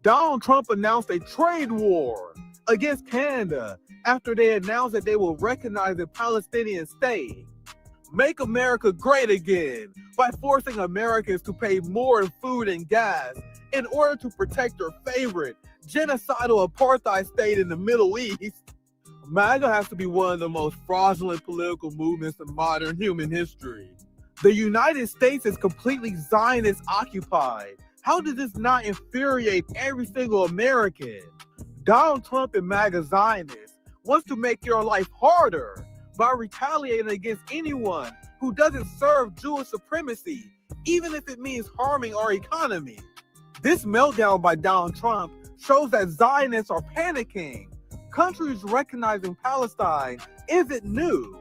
Donald Trump announced a trade war against Canada after they announced that they will recognize the Palestinian state. Make America great again by forcing Americans to pay more in food and gas in order to protect their favorite genocidal apartheid state in the Middle East. MAGA has to be one of the most fraudulent political movements in modern human history. The United States is completely Zionist occupied. How does this not infuriate every single American? Donald Trump and MAGA Zionists wants to make your life harder by retaliating against anyone who doesn't serve Jewish supremacy, even if it means harming our economy. This meltdown by Donald Trump shows that Zionists are panicking. Countries recognizing Palestine isn't new.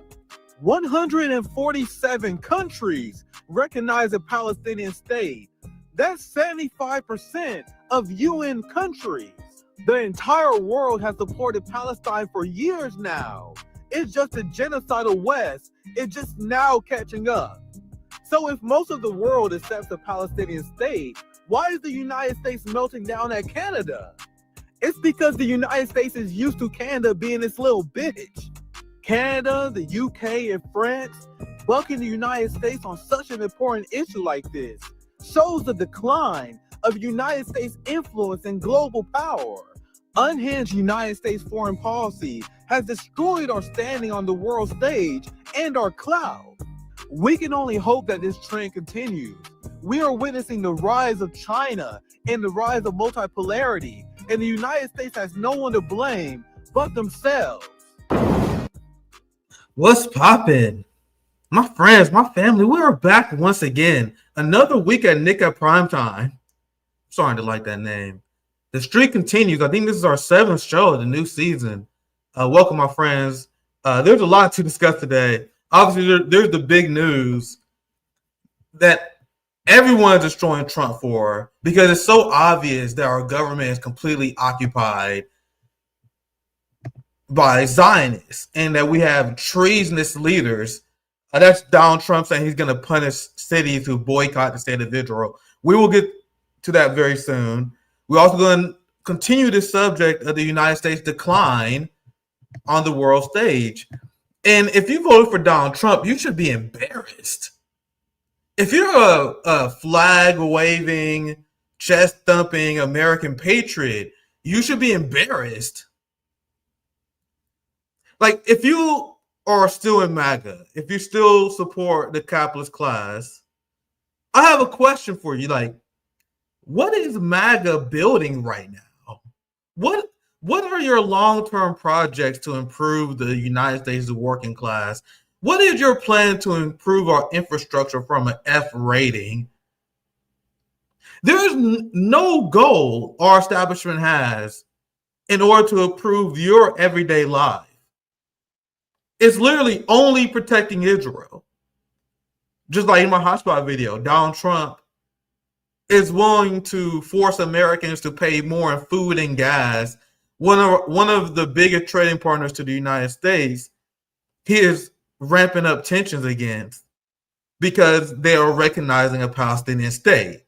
147 countries recognize a Palestinian state. That's 75% of UN countries. The entire world has supported Palestine for years now. It's just the genocidal West is just now catching up. So if most of the world accepts a Palestinian state, why is the United States melting down at Canada? It's because the United States is used to Canada being this little bitch. Canada, the UK, and France bucking the United States on such an important issue like this shows the decline of United States influence and global power. Unhinged United States foreign policy has destroyed our standing on the world stage and our clout. We can only hope that this trend continues. We are witnessing the rise of China and the rise of multipolarity, and the United States has no one to blame but themselves. What's poppin'? My friends, my family, we are back once again. Another week at Nick at Primetime. Starting to like that name. The streak continues. I think this is our 7th show of the new season. Welcome, my friends. There's a lot to discuss today. Obviously, there's the big news that everyone is destroying Trump for, because it's so obvious that our government is completely occupied by Zionists and that we have treasonous leaders. That's Donald Trump saying he's going to punish cities who boycott the state of Israel. We will get to that very soon. We're also going to continue the subject of the United States decline on the world stage. And if you voted for Donald Trump, you should be embarrassed. If you're a flag-waving, chest-thumping American patriot, you should be embarrassed. Like, if you are still in MAGA, if you still support the capitalist class, I have a question for you. Like, what is MAGA building right now? What are your long-term projects to improve the United States working class? What is your plan to improve our infrastructure from an F rating? There is no goal our establishment has in order to improve your everyday life. It's literally only protecting Israel. Just like in my hotspot video, Donald Trump is willing to force Americans to pay more in food and gas. One of the biggest trading partners to the United States, he is ramping up tensions against because they are recognizing a Palestinian state.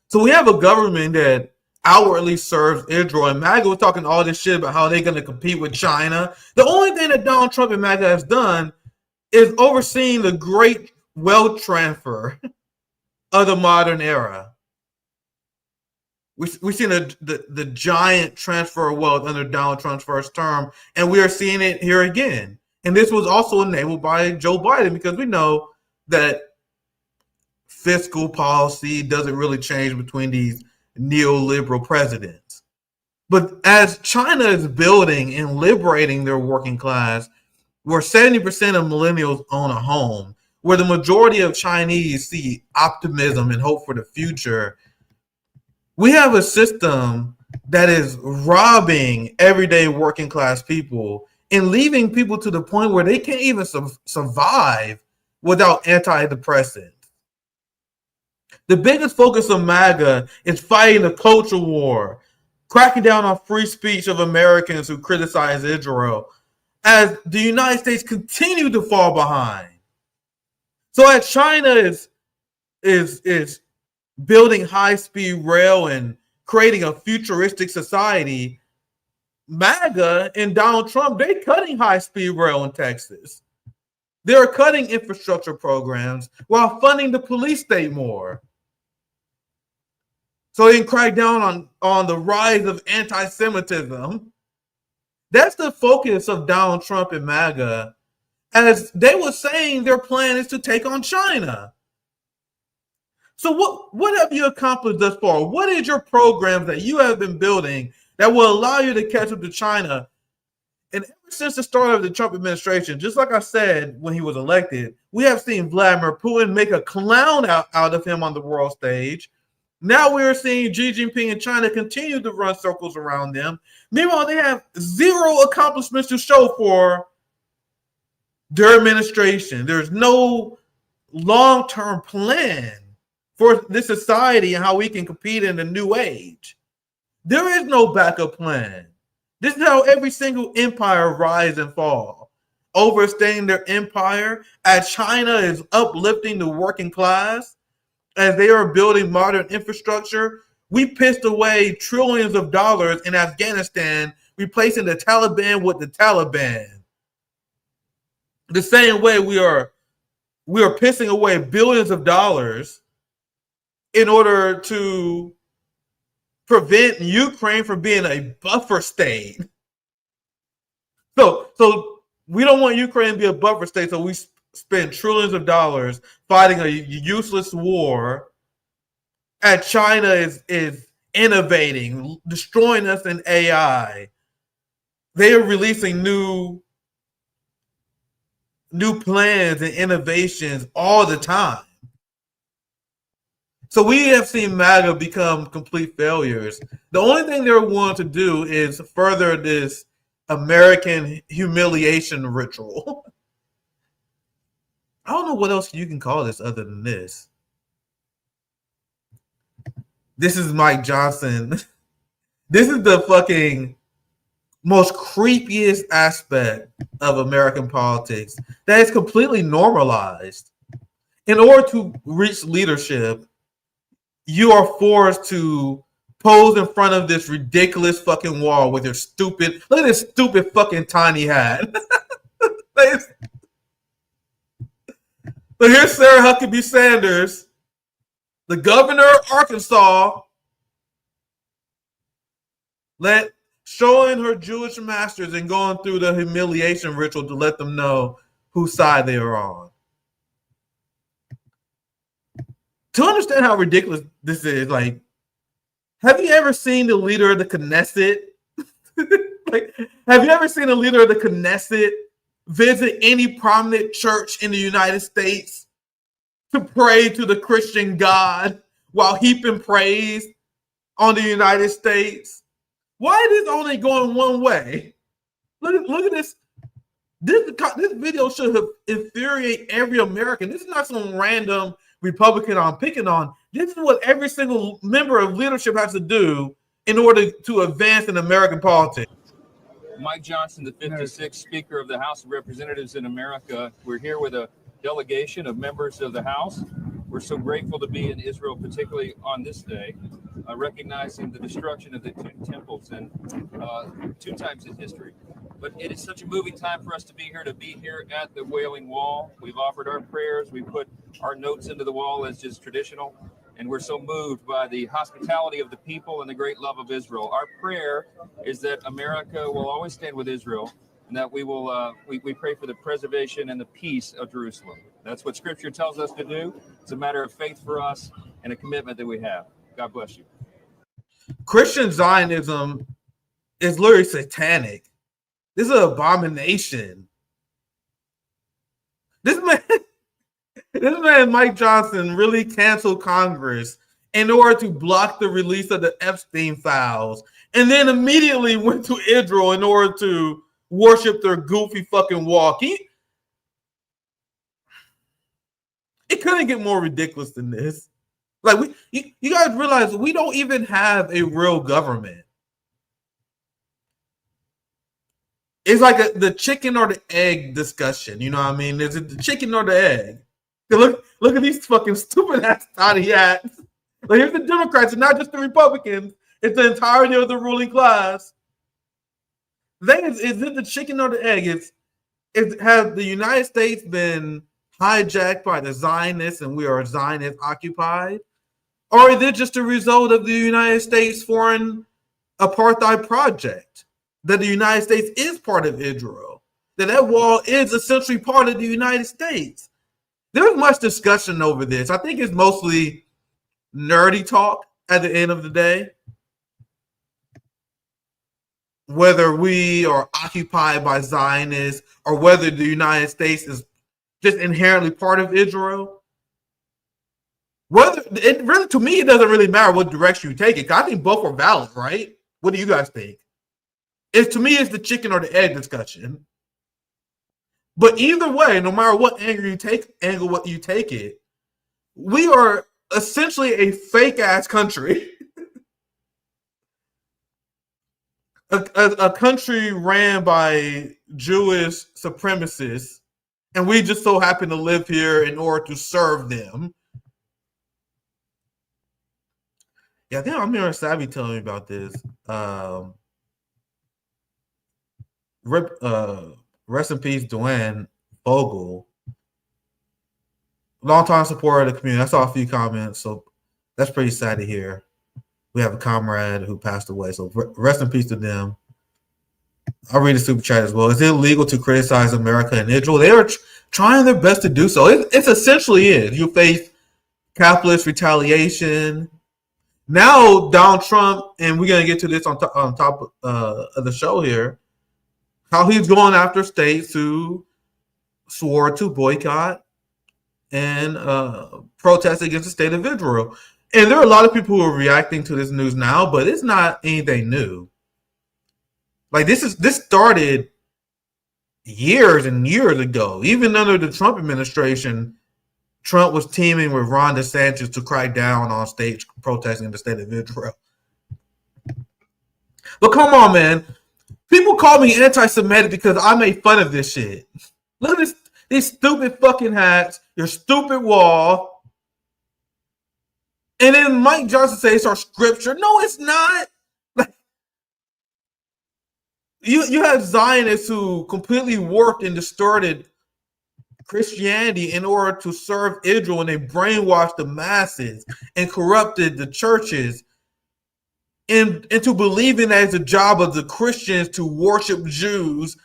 So we have a government that outwardly serves Israel, and MAGA was talking all this shit about how they're going to compete with China. The only thing that Donald Trump and MAGA has done is overseeing the great wealth transfer of the modern era. We've seen the giant transfer of wealth under Donald Trump's first term, and we are seeing it here again. And this was also enabled by Joe Biden, because we know that fiscal policy doesn't really change between these neoliberal presidents. But as China is building and liberating their working class, where 70% of millennials own a home, where the majority of Chinese see optimism and hope for the future, we have a system that is robbing everyday working class people and leaving people to the point where they can't even survive without antidepressants. The biggest focus of MAGA is fighting the culture war, cracking down on free speech of Americans who criticize Israel, as the United States continue to fall behind. So as China is building high-speed rail and creating a futuristic society, MAGA and Donald Trump, they're cutting high-speed rail in Texas. They're cutting infrastructure programs while funding the police state more. So they can crack down on the rise of anti-Semitism. That's the focus of Donald Trump and MAGA. As they were saying, their plan is to take on China. So what have you accomplished thus far? What is your program that you have been building that will allow you to catch up to China? And ever since the start of the Trump administration, just like I said when he was elected, we have seen Vladimir Putin make a clown out of him on the world stage. Now we're seeing Xi Jinping and China continue to run circles around them. Meanwhile, they have zero accomplishments to show for their administration. There's no long-term plan for this society and how we can compete in the new age. There is no backup plan. This is how every single empire rise and fall, overstaying their empire as China is uplifting the working class, as they are building modern infrastructure. We pissed away trillions of dollars in Afghanistan, replacing the Taliban with the Taliban. The same way we are pissing away billions of dollars in order to prevent Ukraine from being a buffer state. So we don't want Ukraine to be a buffer state, so we spend trillions of dollars fighting a useless war. And China is innovating, destroying us in AI. They are releasing new plans and innovations all the time. So we have seen MAGA become complete failures. The only thing they're willing to do is further this American humiliation ritual. I don't know what else you can call this other than this. This is Mike Johnson. This is the fucking most creepiest aspect of American politics that is completely normalized. In order to reach leadership, you are forced to pose in front of this ridiculous fucking wall with your stupid, look at this stupid fucking tiny hat. So here's Sarah Huckabee Sanders, the governor of Arkansas, showing her Jewish masters and going through the humiliation ritual to let them know whose side they are on. To understand how ridiculous this is, like, have you ever seen the leader of the Knesset? Have you ever seen a leader of the Knesset visit any prominent church in the United States to pray to the Christian God while heaping praise on the United States? Why is this only going one way? Look at this. This video should have infuriated every American. This is not some random Republican I'm picking on. This is what every single member of leadership has to do in order to advance in American politics. Mike Johnson, the 56th Speaker of the House of Representatives in America. We're here with a delegation of members of the House. We're so grateful to be in Israel, particularly on this day, recognizing the destruction of the two temples and 2 times in history. But it is such a moving time for us to be here at the Wailing Wall. We've offered our prayers. We put our notes into the wall as is traditional. And we're so moved by the hospitality of the people and the great love of Israel. Our prayer is that America will always stand with Israel, and that we will we pray for the preservation and the peace of Jerusalem. That's what Scripture tells us to do. It's a matter of faith for us and a commitment that we have. God bless you. Christian Zionism is literally satanic. This is an abomination. This man, Mike Johnson, really canceled Congress in order to block the release of the Epstein files, and then immediately went to Israel in order to worship their goofy fucking walk. It couldn't get more ridiculous than this. Like, you guys realize we don't even have a real government. It's like the chicken or the egg discussion. You know what I mean? Is it the chicken or the egg? Look at these fucking stupid ass tiny hats. Like, here's the Democrats and not just the Republicans. It's the entirety of the ruling class. Is it the chicken or the egg? Has the United States been hijacked by the Zionists and we are Zionist occupied? Or is it just a result of the United States foreign apartheid project? That the United States is part of Israel? That wall is essentially part of the United States? There's much discussion over this. I think it's mostly nerdy talk at the end of the day. Whether we are occupied by Zionists or whether the United States is just inherently part of Israel. To me, it doesn't really matter what direction you take it. I think both are valid, right? What do you guys think? To me, it's the chicken or the egg discussion. But either way, no matter what angle you take it, we are essentially a fake ass country. A country ran by Jewish supremacists, and we just so happen to live here in order to serve them. Yeah, I think I'm hearing Savvy telling me about this. Rest in peace, Duane Vogel. Longtime supporter of the community. I saw a few comments, so that's pretty sad to hear. We have a comrade who passed away, so rest in peace to them. I'll read the super chat as well. Is it illegal to criticize America and Israel? They are trying their best to do so. It's essentially is. You face capitalist retaliation. Now, Donald Trump, and we're going to get to this on top of the show here, how he's going after states who swore to boycott and protest against the state of Israel. And there are a lot of people who are reacting to this news now, but it's not anything new. Like this started years and years ago. Even under the Trump administration, Trump was teaming with Ron DeSantis to crack down on states protesting in the state of Israel. But come on, man. People call me anti-Semitic because I made fun of this shit. Look at these stupid fucking hats, your stupid wall. And then Mike Johnson says it's our scripture. No, it's not. You have Zionists who completely warped and distorted Christianity in order to serve Israel, and they brainwashed the masses and corrupted the churches into believing that it's the job of the Christians to worship Jews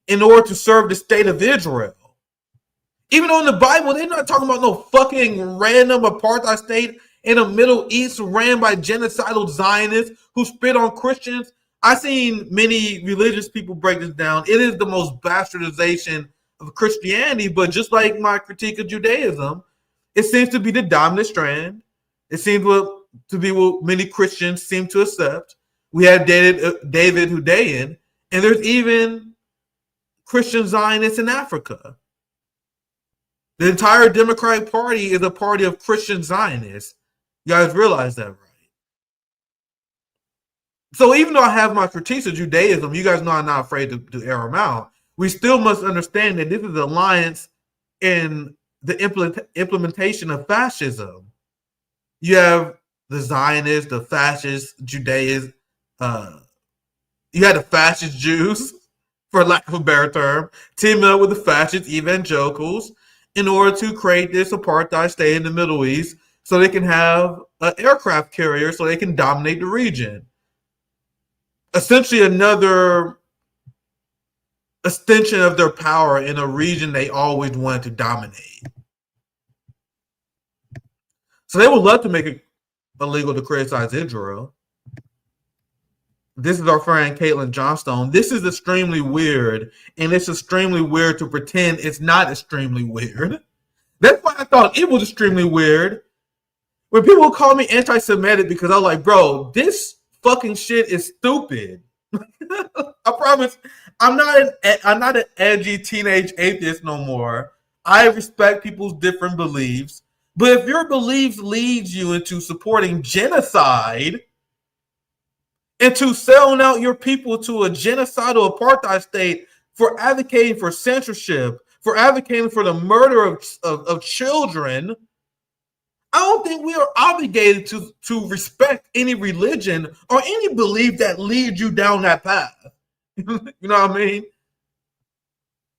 in order to serve the state of Israel. Even though in the Bible, they're not talking about no fucking random apartheid state in the Middle East ran by genocidal Zionists who spit on Christians. I've seen many religious people break this down. It is the most bastardization of Christianity, but just like my critique of Judaism, it seems to be the dominant strand. It seems to be what many Christians seem to accept. We have David Hudayan, and there's even Christian Zionists in Africa. The entire Democratic Party is a party of Christian Zionists. You guys realize that, right? So even though I have my critiques of Judaism, you guys know I'm not afraid to air them out. We still must understand that this is an alliance in the implementation of fascism. You have the Zionists, the fascist Judaism. You had the fascist Jews, for lack of a better term, teaming up with the fascist evangelicals in order to create this apartheid state in the Middle East so they can have an aircraft carrier so they can dominate the region. Essentially another extension of their power in a region they always wanted to dominate. So they would love to make it illegal to criticize Israel. This is our friend Caitlin Johnstone. This is extremely weird, and it's extremely weird to pretend it's not extremely weird. That's why I thought it was extremely weird. When people call me anti-Semitic because I'm like, bro, this fucking shit is stupid. I promise I'm not an edgy teenage atheist no more. I respect people's different beliefs. But if your beliefs leads you into supporting genocide and to selling out your people to a genocidal apartheid state for advocating for censorship, for advocating for the murder of children, I don't think we are obligated to respect any religion or any belief that leads you down that path. You know what I mean?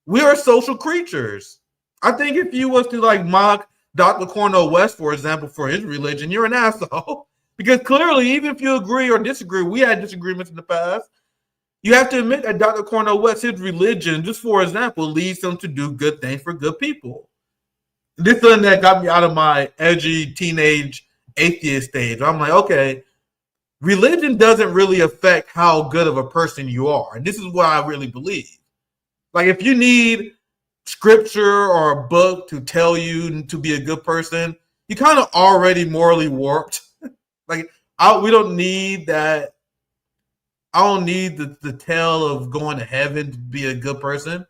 We are social creatures. I think if you was to like mock Dr. Cornel West, for example, for his religion, you're an asshole. Because clearly, even if you agree or disagree, we had disagreements in the past. You have to admit that Dr. Cornel West, his religion, just for example, leads him to do good things for good people. This thing that got me out of my edgy teenage atheist stage. I'm like, okay, religion doesn't really affect how good of a person you are. And this is what I really believe. Like, if you need scripture or a book to tell you to be a good person, you kind of already morally warped. Like, we don't need that. I don't need the tale of going to heaven to be a good person.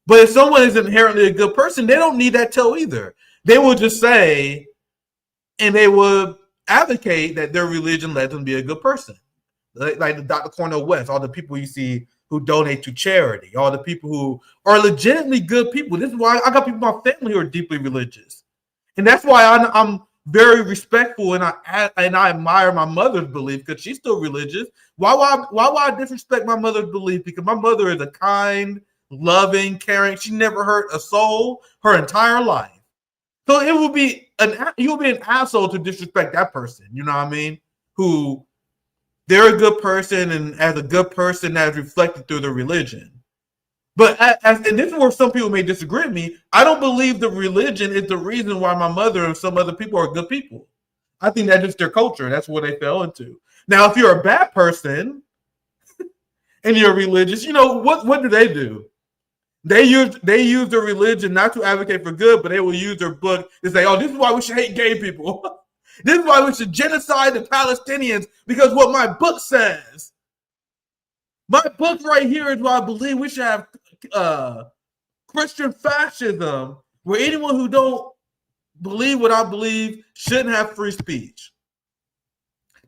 But if someone is inherently a good person, they don't need that tale either. They will just say, and they will advocate that their religion led them to be a good person. Like Dr. Cornel West, all the people you see who donate to charity, all the people who are legitimately good people. This is why I got people in my family who are deeply religious. And that's why I'm very respectful and I admire my mother's belief because she's still religious. Why would I disrespect my mother's belief? Because my mother is a kind, loving, caring. She never hurt a soul her entire life. So it would be you'll be an asshole to disrespect that person. You know what I mean? Who they're a good person, and as a good person, that's reflected through their religion. But and this is where some people may disagree with me. I don't believe the religion is the reason why my mother and some other people are good people. I think that's just their culture. That's what they fell into. Now, if you're a bad person and you're religious, you know what do? They use their religion not to advocate for good, but they will use their book to say, "Oh, this is why we should hate gay people. This is why we should genocide the Palestinians because what my book says. My book right here is why I believe we should have Christian fascism, where anyone who don't believe what I believe shouldn't have free speech."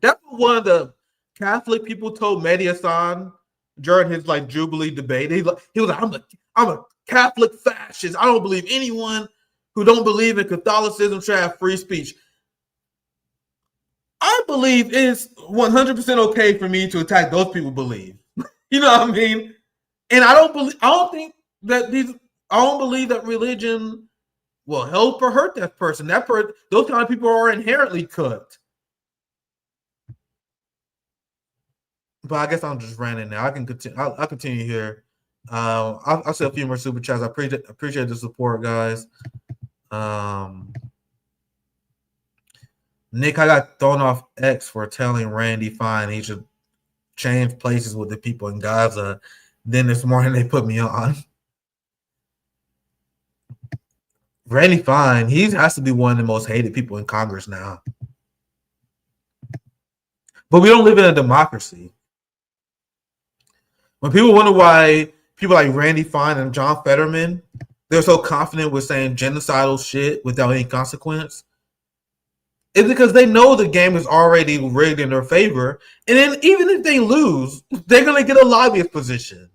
That's what one of the Catholic people told Mehdi Hassan during his like Jubilee debate. He was like, I'm a Catholic fascist. I don't believe anyone who don't believe in Catholicism should have free speech. I believe it's 100% okay for me to attack those people believe. You know what I mean? And I don't believe that religion will help or hurt that person. Those kind of people are inherently cooked. But I guess I'm just ranting now. I can continue. I'll continue here. I'll say a few more super chats. I appreciate the support, guys. Nick, I got thrown off X for telling Randy Fine he should change places with the people in Gaza. Then this morning they put me on. Randy Fine, he has to be one of the most hated people in Congress now. But we don't live in a democracy. When people wonder why people like Randy Fine and John Fetterman, they're so confident with saying genocidal shit without any consequence, it's because they know the game is already rigged in their favor. And then even if they lose, they're going to get a lobbyist position.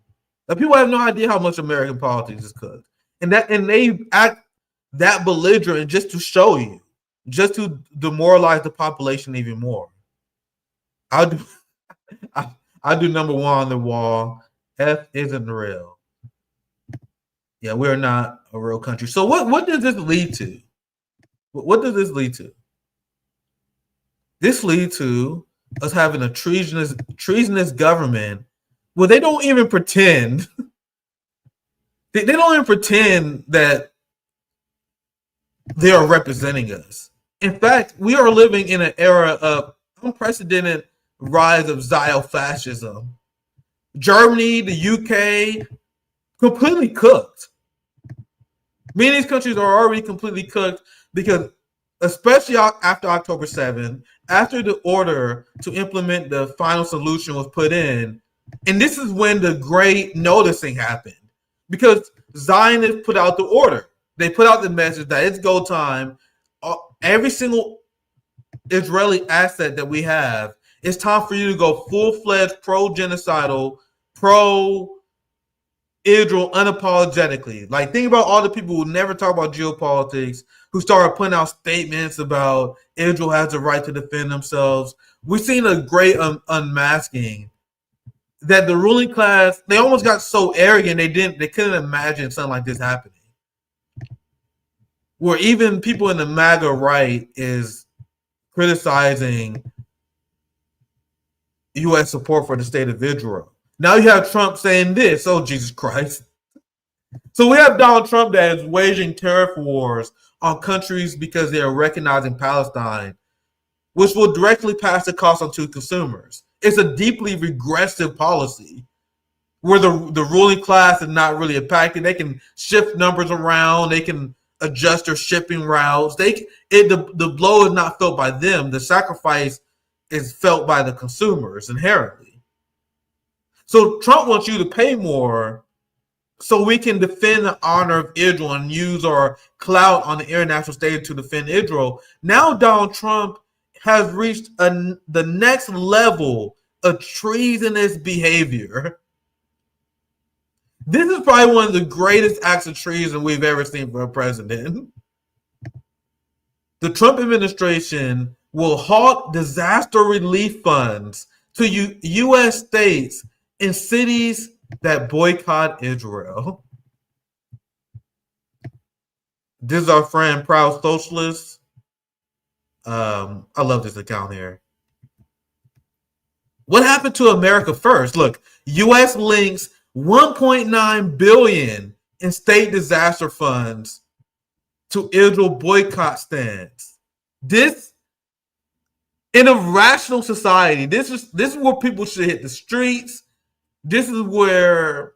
Now, people have no idea how much American politics is cooked. And they act that belligerent just to show you, just to demoralize the population even more. I do number one on the wall. F isn't real. Yeah, we're not a real country. So what does this lead to? What does this lead to? This leads to us having a treasonous government where they don't even pretend. They don't even pretend that they are representing us. In fact, we are living in an era of unprecedented rise of xenofascism. Germany, the UK, completely cooked. Many of these countries are already completely cooked because, especially after October 7th, after the order to implement the final solution was put in, and this is when the great noticing happened, because Zionists put out the order. They put out the message that it's go time. Every single Israeli asset that we have, it's time for you to go full-fledged pro-genocidal, pro-Israel unapologetically. Like, think about all the people who never talk about geopolitics, who started putting out statements about Israel has the right to defend themselves. We've seen a great unmasking that the ruling class, they almost got so arrogant they couldn't imagine something like this happening. Where even people in the MAGA right is criticizing U.S. support for the state of Israel. Now you have Trump saying this. Oh, Jesus Christ. So we have Donald Trump that is waging tariff wars on countries because they are recognizing Palestine, which will directly pass the cost on to consumers. It's a deeply regressive policy where the ruling class is not really impacted. They can shift numbers around. They can adjust their shipping routes. The blow is not felt by them. The sacrifice is felt by the consumers inherently. So Trump wants you to pay more so we can defend the honor of Israel and use our clout on the international stage to defend Israel. Now Donald Trump has reached the next level of treasonous behavior. This is probably one of the greatest acts of treason we've ever seen from a president. The Trump administration will halt disaster relief funds to U.S. states and cities that boycott Israel. This is our friend Proud Socialist. I love this account here. What happened to America first? Look, U.S. links $1.9 billion in state disaster funds to Israel boycott stance. This, in a rational society, this is where people should hit the streets. This is where,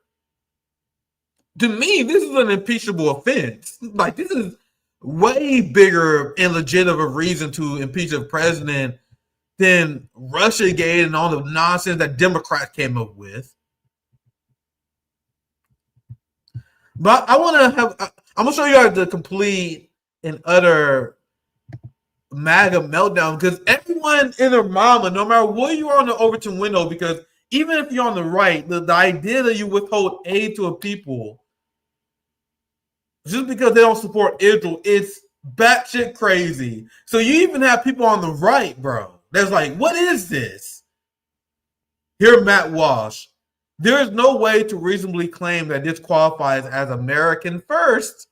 to me, this is an impeachable offense. Like, this is way bigger and legitimate reason to impeach a president than Russiagate and all the nonsense that Democrats came up with. But I'm gonna show you guys the complete and utter MAGA meltdown, because everyone and their mama, no matter what you are on the Overton window, because even if you're on the right, the idea that you withhold aid to a people just because they don't support Israel, it's batshit crazy. So you even have people on the right, bro, that's like, what is this? Here, Matt Walsh. There is no way to reasonably claim that this qualifies as American first.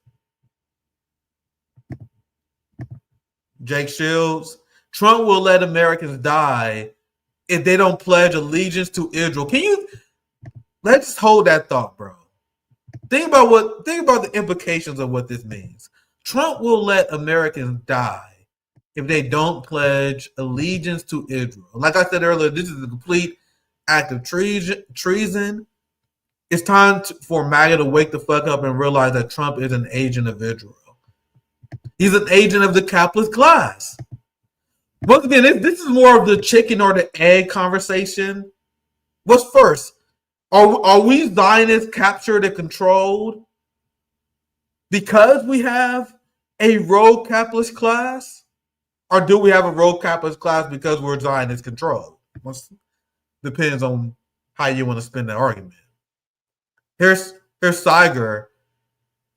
Jake Shields. Trump will let Americans die if they don't pledge allegiance to Israel. Let's just hold that thought, bro. Think about the implications of what this means. Trump will let Americans die if they don't pledge allegiance to Israel. Like I said earlier, this is a complete act of treason. It's time for MAGA to wake the fuck up and realize that Trump is an agent of Israel. He's an agent of the capitalist class. Once again, this is more of the chicken or the egg conversation. What's first? Are we Zionists captured and controlled because we have a rogue capitalist class? Or do we have a rogue capitalist class because we're Zionist controlled? Depends on how you want to spin that argument. Here's Saiger.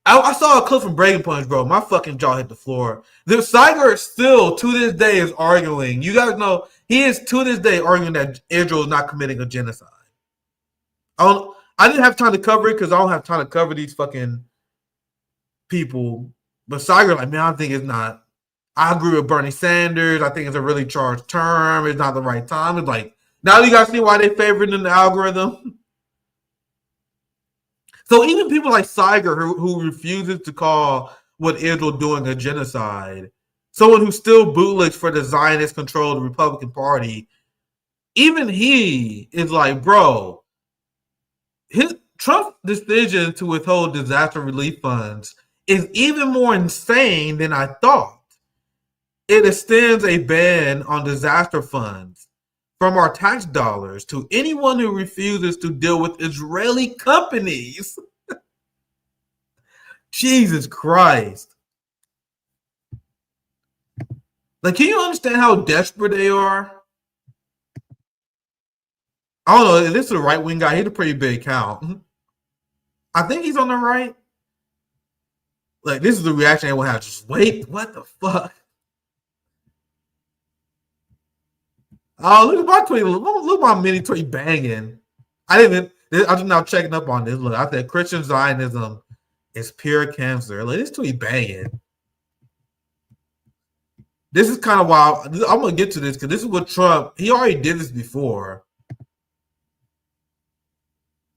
I saw a clip from Breaking Punch, bro. My fucking jaw hit the floor. Saiger still, to this day, is arguing. You guys know, he is, to this day, arguing that Israel is not committing a genocide. I didn't have time to cover it because I don't have time to cover these fucking people. But Saiger, like, man, I think it's not. I agree with Bernie Sanders. I think it's a really charged term. It's not the right time. It's like, now you guys see why they favored in the algorithm? So even people like Saiger, who refuses to call what Israel doing a genocide, someone who still bootlegs for the Zionist-controlled Republican Party, even he is like, bro, Trump's decision to withhold disaster relief funds is even more insane than I thought. It extends a ban on disaster funds from our tax dollars to anyone who refuses to deal with Israeli companies. Jesus Christ. Like, can you understand how desperate they are? I don't know. Is this a right-wing guy? He's a pretty big count. I think he's on the right. Like, this is the reaction everyone has. Just wait, what the fuck? Oh, look at my tweet. Look at my mini tweet banging. I'm just now checking up on this. Look, I said Christian Zionism is pure cancer. Like, this tweet banging. This is kind of wild. I'm going to get to this because this is what Trump, he already did this before.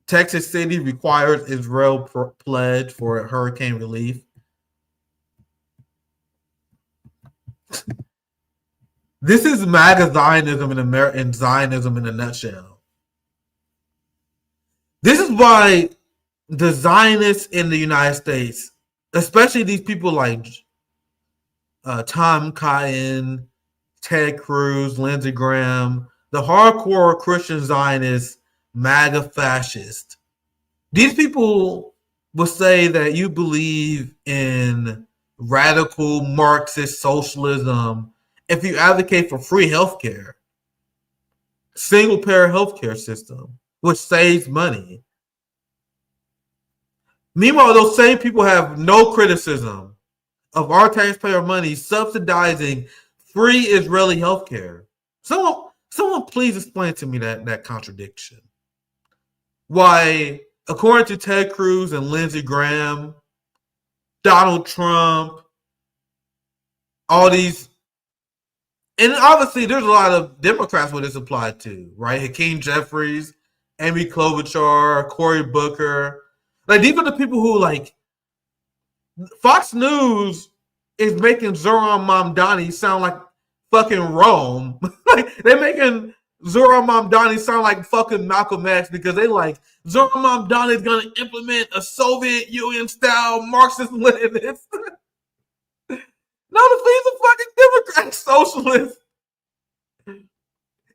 Texas City requires Israel pledge for hurricane relief. This is MAGA Zionism in Zionism in a nutshell. This is why the Zionists in the United States, especially these people like Tom Cotton, Ted Cruz, Lindsey Graham, the hardcore Christian Zionists, MAGA fascists. These people will say that you believe in radical Marxist socialism if you advocate for free healthcare, single-payer healthcare system, which saves money. Meanwhile, those same people have no criticism of our taxpayer money subsidizing free Israeli healthcare. Someone please explain to me that contradiction. Why, according to Ted Cruz and Lindsey Graham, Donald Trump, all these, and obviously there's a lot of Democrats where this applied to, right? Hakeem Jeffries, Amy Klobuchar, Cory Booker. Like, these are the people who, like, Fox News is making Zoran Mamdani sound like fucking Rome. Like, they're making Zoran Mamdani sound like fucking Malcolm X because they like Zoran Mamdani is going to implement a Soviet Union style Marxist-Leninist. No, he's a fucking Democrat socialist.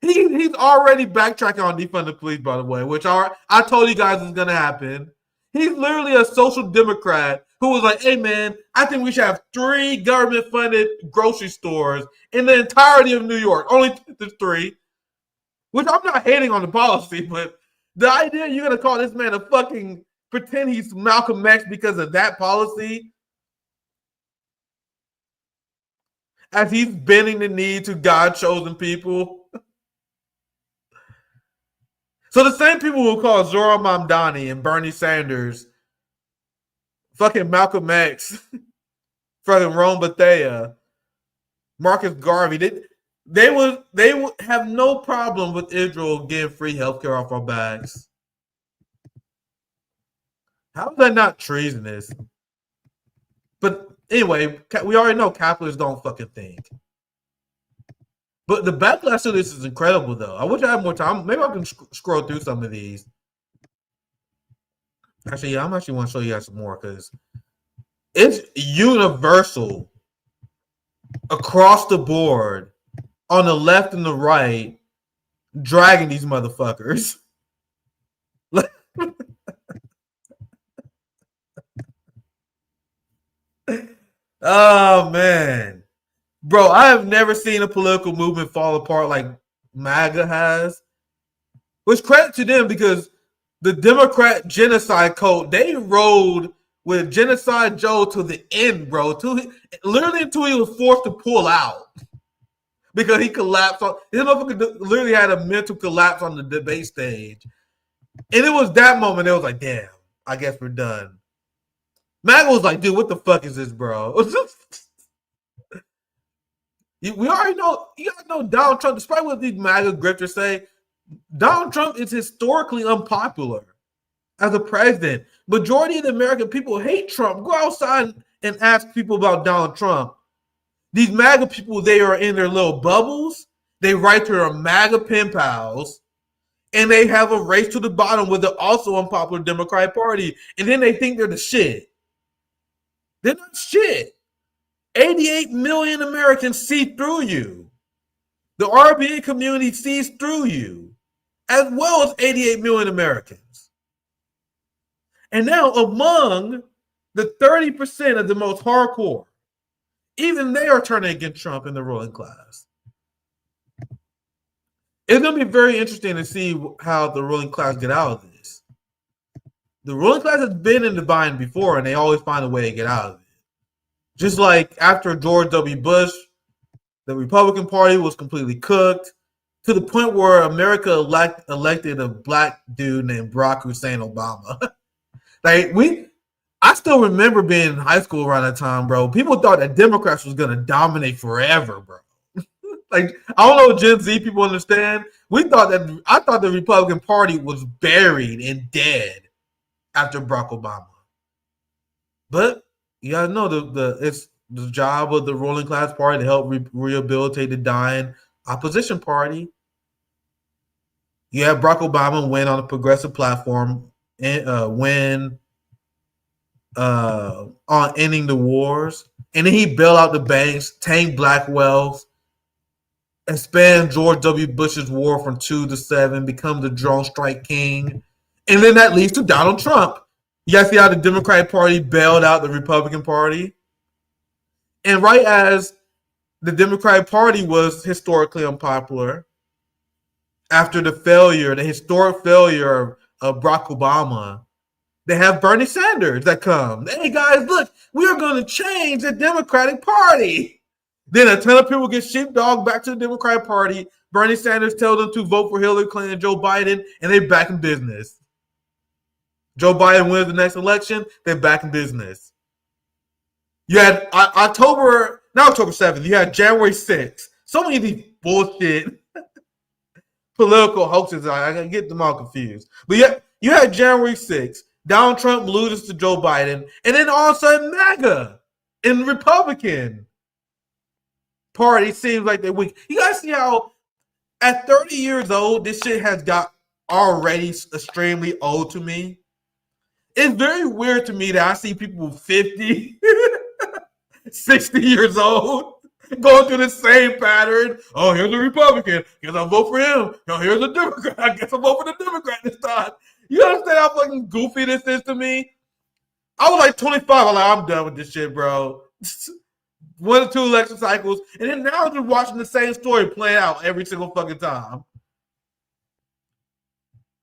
He's already backtracking on defund the police, by the way, which I told you guys is going to happen. He's literally a social democrat who was like, hey, man, I think we should have 3 government-funded grocery stores in the entirety of New York. Only 3. Which I'm not hating on the policy, but the idea you're going to call this man a fucking pretend he's Malcolm X because of that policy, as he's bending the knee to God-chosen people. So the same people who call Zoran Mamdani and Bernie Sanders fucking Malcolm X, fucking Rome Bethea, Marcus Garvey, they would have no problem with Israel getting free healthcare off our backs. How is that not treasonous? But anyway, we already know capitalists don't fucking think. But the backlash to this is incredible, though. I wish I had more time. Maybe I can scroll through some of these. Actually, yeah, I'm actually want to show you guys some more because it's universal across the board on the left and the right, dragging these motherfuckers. Oh, man. Bro, I have never seen a political movement fall apart like MAGA has. Which credit to them because the Democrat genocide cult, they rode with Genocide Joe to the end, bro. Literally until he was forced to pull out. Because he collapsed. This motherfucker literally had a mental collapse on the debate stage. And it was that moment, it was like, damn, I guess we're done. MAGA was like, dude, what the fuck is this, bro? We already know, you gotta know Donald Trump, despite what these MAGA grifters say, Donald Trump is historically unpopular as a president. Majority of the American people hate Trump. Go outside and ask people about Donald Trump. These MAGA people, they are in their little bubbles. They write to their MAGA pen pals, and they have a race to the bottom with the also unpopular Democratic Party. And then they think they're the shit. They're not shit. 88 million Americans see through you. The RBN community sees through you, as well as 88 million Americans. And now among the 30% of the most hardcore, even they are turning against Trump in the ruling class. It's going to be very interesting to see how the ruling class get out of this. The ruling class has been in the bind before, and they always find a way to get out of it. Just like after George W. Bush, the Republican Party was completely cooked to the point where America elected a black dude named Barack Hussein Obama. Like I still remember being in high school around that time, bro. People thought that Democrats was gonna dominate forever, bro. Like I don't know if Gen Z people understand. I thought the Republican Party was buried and dead after Barack Obama. But you gotta know it's the job of the ruling class party to help rehabilitate the dying opposition party. You have Barack Obama win on a progressive platform and win on ending the wars, and then he bail out the banks, tank black wealth, expand George W. Bush's war from 2 to 7, become the drone strike king, and then that leads to Donald Trump. You guys see how the Democratic Party bailed out the Republican Party? And right as the Democratic Party was historically unpopular, after the historic failure of Barack Obama, they have Bernie Sanders that comes. Hey guys, look, we are going to change the Democratic Party. Then a ton of people get sheepdog back to the Democratic Party. Bernie Sanders tells them to vote for Hillary Clinton and Joe Biden, and they back in business. Joe Biden wins the next election, they're back in business. You had October 7th, you had January 6th. So many of these bullshit political hoaxes, I get them all confused. But yeah, you had January 6th. Donald Trump loses to Joe Biden, and then all of a sudden MAGA and Republican Party seems like they're weak. You guys see how at 30 years old, this shit has got already extremely old to me. It's very weird to me that I see people 50, 60 years old going through the same pattern. Oh, here's a Republican. Guess I'll vote for him. Oh, here's a Democrat. I guess I'll vote for the Democrat this time. You understand how fucking goofy this is to me? I was like 25. I'm like, I'm done with this shit, bro. 1 or 2 election cycles. And then now I'm just watching the same story play out every single fucking time.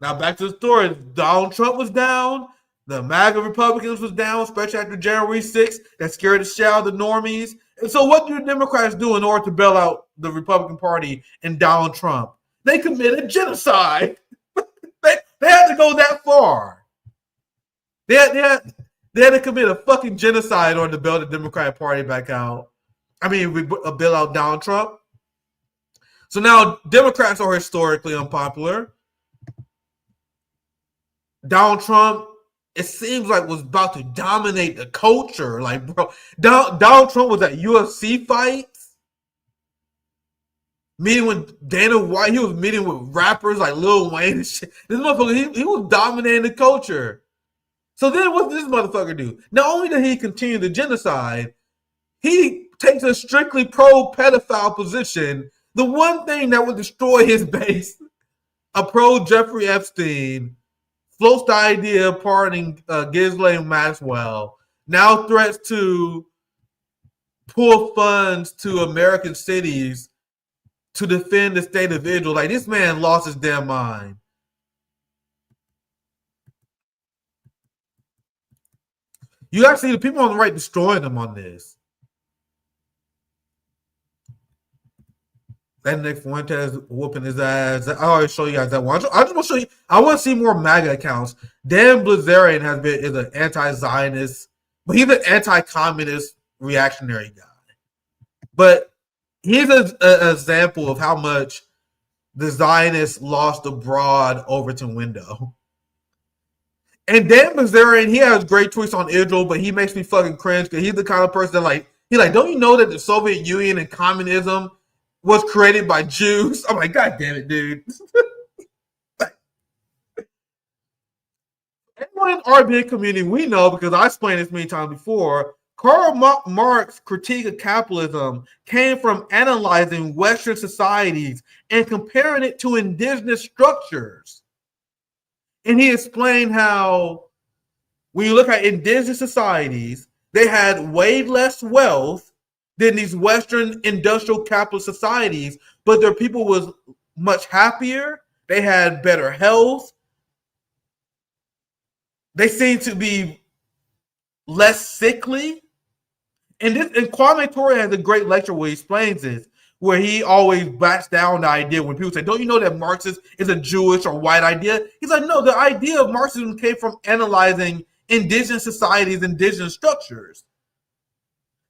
Now back to the story. Donald Trump was down. The MAGA Republicans was down, especially after January 6th. That scared the shit out of the normies. And so what do the Democrats do in order to bail out the Republican Party and Donald Trump? They committed genocide. They had to go that far. They had to commit a fucking genocide in order to bail the Democratic Party back out. I mean, we bail out Donald Trump. So now Democrats are historically unpopular. Donald Trump, it seems like, was about to dominate the culture. Like, bro, Donald Trump was at UFC fights, meeting with Dana White. He was meeting with rappers like Lil Wayne and shit. This motherfucker, he was dominating the culture. So then what does this motherfucker do? Not only did he continue the genocide, he takes a strictly pro-pedophile position. The one thing that would destroy his base, a pro-Jeffrey Epstein, floats the idea of pardoning Ghislaine Maxwell, now threats to pull funds to American cities to defend the state of Israel. Like, this man lost his damn mind. You actually see the people on the right destroying him on this. That Nick Fuentes whooping his ass. I already show you guys that one. I just want to show you. I want to see more MAGA accounts. Dan Bilzerian is an anti-Zionist, but he's an anti-communist reactionary guy. But he's an example of how much the Zionists lost the broad Overton window. And Dan Bilzerian, he has great tweets on Israel, but he makes me fucking cringe because he's the kind of person that don't you know that the Soviet Union and communism was created by Jews? I'm like, God damn it, dude. Everyone in the RBN community, we know, because I explained this many times before, Karl Marx's critique of capitalism came from analyzing Western societies and comparing it to indigenous structures. And he explained how when you look at indigenous societies, they had way less wealth than these Western industrial capitalist societies, but their people was much happier. They had better health. They seemed to be less sickly. And Kwame Ture has a great lecture where he explains this, where he always backs down the idea when people say, don't you know that Marxism is a Jewish or white idea? He's like, no, the idea of Marxism came from analyzing indigenous societies, indigenous structures.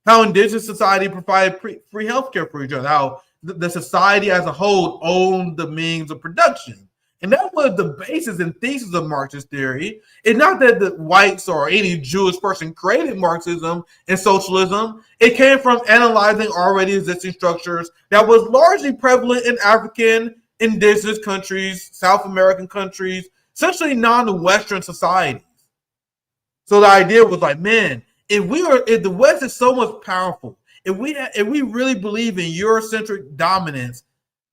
How indigenous society provided free healthcare for each other, how the society as a whole owned the means of production. And that was the basis and thesis of Marxist theory. It's not that the whites or any Jewish person created Marxism and socialism. It came from analyzing already existing structures that was largely prevalent in African, indigenous countries, South American countries, essentially non-Western societies. So the idea was like, man, if the West is so much powerful, if we really believe in Eurocentric dominance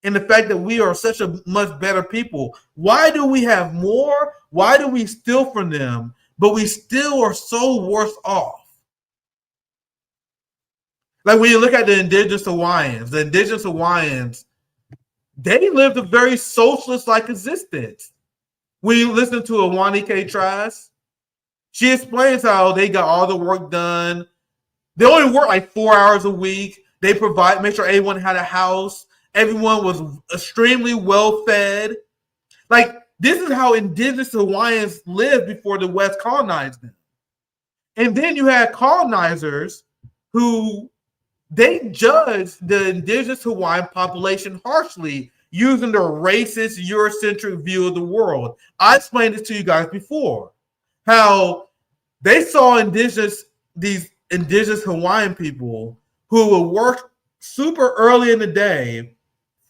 and the fact that we are such a much better people, why do we have more? Why do we steal from them, but we still are so worse off? Like when you look at the indigenous Hawaiians, they lived a very socialist-like existence. When you listen to Awani K. Trask, she explains how they got all the work done. They only work like 4 hours a week. They make sure everyone had a house. Everyone was extremely well fed. Like, this is how indigenous Hawaiians lived before the West colonized them. And then you had colonizers who they judged the indigenous Hawaiian population harshly using their racist, Eurocentric view of the world. I explained this to you guys before. How they saw these indigenous Hawaiian people who would work super early in the day,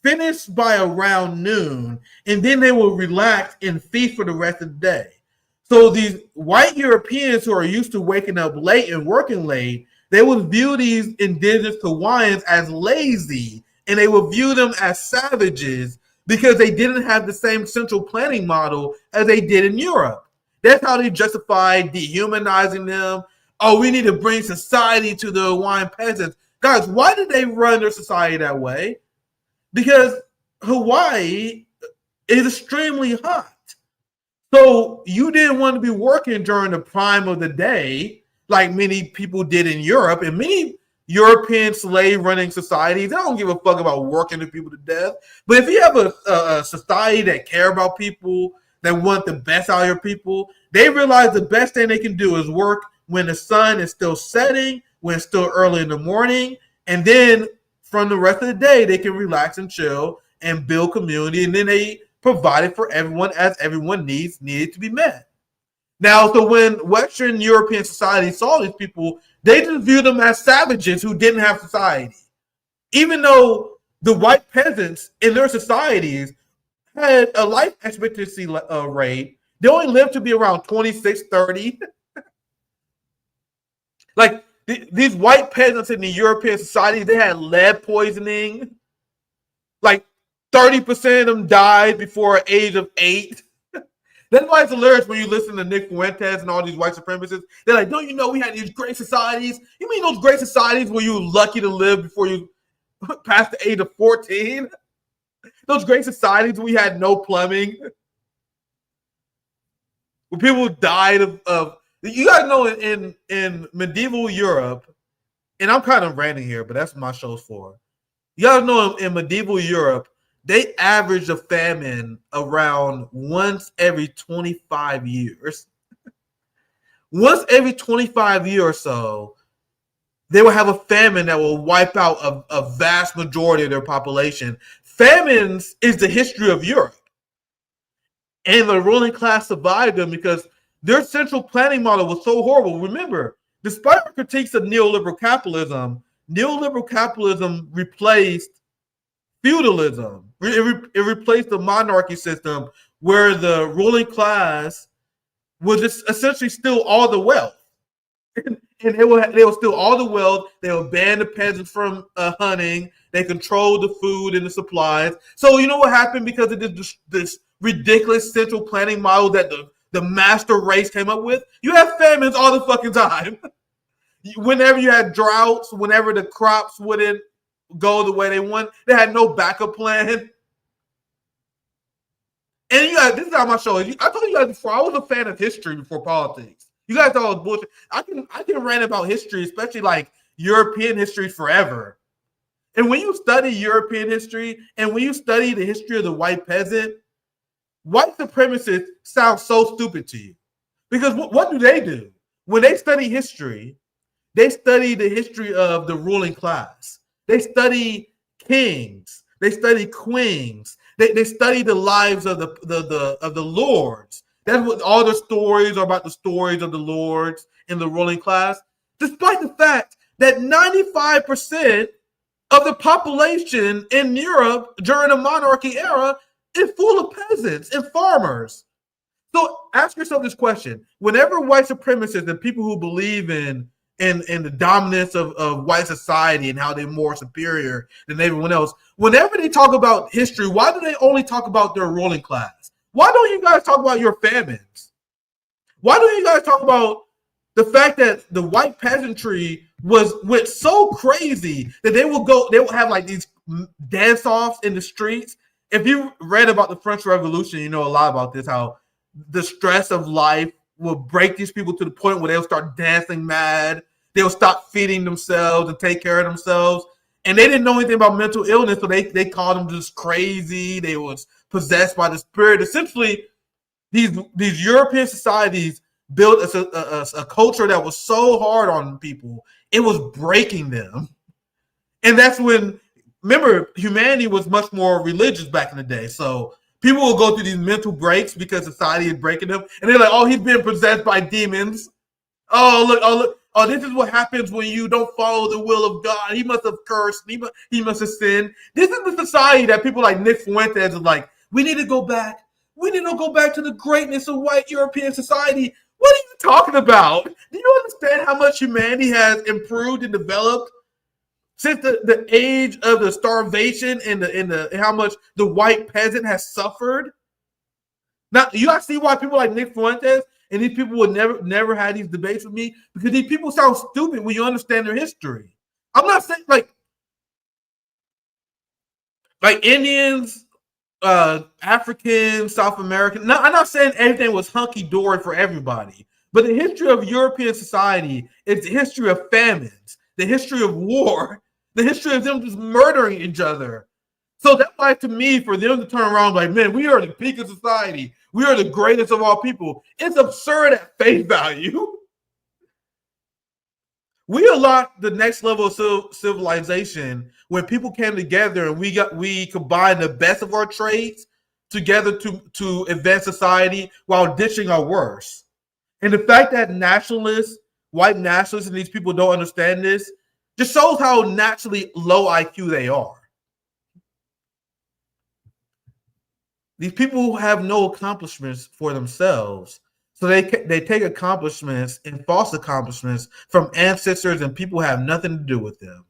finish by around noon, and then they will relax and feast for the rest of the day. So these white Europeans who are used to waking up late and working late, they would view these indigenous Hawaiians as lazy, and they would view them as savages because they didn't have the same central planning model as they did in Europe. That's how they justified dehumanizing them. Oh, we need to bring society to the Hawaiian peasants. Guys, why did they run their society that way? Because Hawaii is extremely hot. So you didn't want to be working during the prime of the day like many people did in Europe. And many European slave-running societies, they don't give a fuck about working the people to death. But if you have a society that care about people, that want the best out of your people, they realize the best thing they can do is work when the sun is still setting, when it's still early in the morning, and then from the rest of the day, they can relax and chill and build community, and then they provide it for everyone as everyone needed to be met. Now, so when Western European society saw these people, they just viewed them as savages who didn't have society. Even though the white peasants in their societies had a life expectancy rate, they only lived to be around 26, 30. Like these white peasants in the European society, they had lead poisoning. Like 30% of them died before an age of 8. That's why it's hilarious when you listen to Nick Fuentes and all these white supremacists. They're like, don't you know we had these great societies? You mean those great societies where you were lucky to live before you passed the age of 14? Those great societies we had no plumbing. Where people died of you guys know in medieval Europe, and I'm kind of ranting here, but that's what my show's for. You guys know in medieval Europe, they averaged a famine around once every 25 years. Once every 25 years or so, they will have a famine that will wipe out a vast majority of their population. Famines is the history of Europe. And the ruling class survived them because their central planning model was so horrible. Remember, despite our critiques of neoliberal capitalism replaced feudalism. It replaced the monarchy system where the ruling class would just essentially steal all the wealth. And they will steal all the wealth. They will ban the peasants from hunting. They control the food and the supplies. So you know what happened because of this ridiculous central planning model that the master race came up with? You have famines all the fucking time. Whenever you had droughts, whenever the crops wouldn't go the way they want, they had no backup plan. And you guys, this is how my show is. I told you guys before, I was a fan of history before politics. You guys thought it was bullshit. I can rant about history, especially like European history forever. And when you study European history and when you study the history of the white peasant, white supremacists sound so stupid to you. Because what do? When they study history, they study the history of the ruling class. They study kings. They study queens. They study the lives of the lords. That's what all the stories are about, the stories of the lords and the ruling class, despite the fact that 95% of the population in Europe during the monarchy era is full of peasants and farmers. So ask yourself this question. Whenever white supremacists and people who believe in the dominance of white society and how they're more superior than everyone else, whenever they talk about history, why do they only talk about their ruling class? Why don't you guys talk about your famines? Why don't you guys talk about the fact that the white peasantry went so crazy that they will have like these dance-offs in the streets? If you read about the French Revolution, you know a lot about this, how the stress of life will break these people to the point where they'll start dancing mad. They'll stop feeding themselves and take care of themselves. And they didn't know anything about mental illness, so they called them just crazy. They was possessed by the spirit. Essentially, these European societies built a culture that was so hard on people, it was breaking them. And that's when, remember, humanity was much more religious back in the day. So people will go through these mental breaks because society is breaking them. And they're like, oh, he's being possessed by demons. Oh, look. Oh, this is what happens when you don't follow the will of God. He must have cursed. He must have sinned. This is the society that people like Nick Fuentes are like, we need to go back. We need to go back to the greatness of white European society. What are you talking about? Do you understand how much humanity has improved and developed since the age of the starvation and how much the white peasant has suffered? Now, you guys see why people like Nick Fuentes and these people would never have these debates with me, because these people sound stupid when you understand their history. I'm not saying like Indians, Africans, South American. No, I'm not saying everything was hunky-dory for everybody, but the history of European society is the history of famines, the history of war, the history of them just murdering each other. So that's why, to me, for them to turn around like, man, we are the peak of society. We are the greatest of all people. It's absurd at face value. We unlocked the next level of civilization when people came together and we combined the best of our traits together to advance society while ditching our worst. And the fact that white nationalists, and these people don't understand this, just shows how naturally low IQ they are. These people have no accomplishments for themselves. So they take accomplishments and false accomplishments from ancestors and people who have nothing to do with them.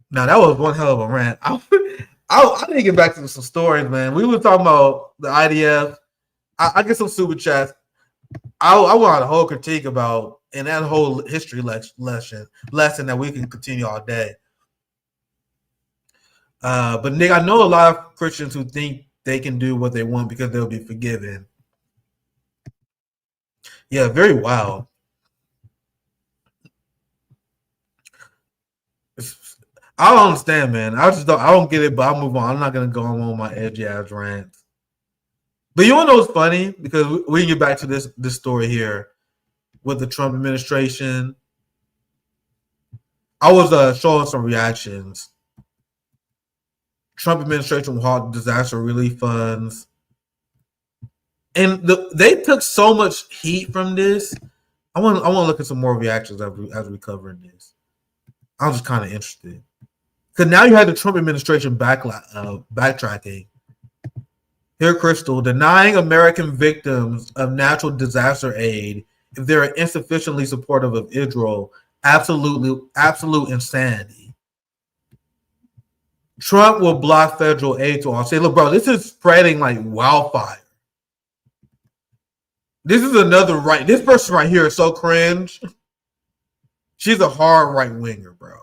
Now, that was one hell of a rant. I need to get back to some stories, man. We were talking about the IDF. I get some super chats. I want a whole critique about, and that whole history lesson that we can continue all day. But Nick, I know a lot of Christians who think they can do what they want because they'll be forgiven. Yeah, very wild. I don't understand, man. I don't get it, but I'll move on. I'm not gonna go on my edgy ass rants. But you want to know what's funny? Because we can get back to this story here with the Trump administration. I was showing some reactions. Trump administration will halt disaster relief funds. And they took so much heat from this. I want to look at some more reactions as we cover this. I'm just kind of interested. Because now you have the Trump administration backtracking. Here, Crystal, denying American victims of natural disaster aid if they're insufficiently supportive of Israel, absolute insanity. Trump will block federal aid to all. Say, look, bro, this is spreading like wildfire. This is another right. This person right here is so cringe. She's a hard right winger, bro.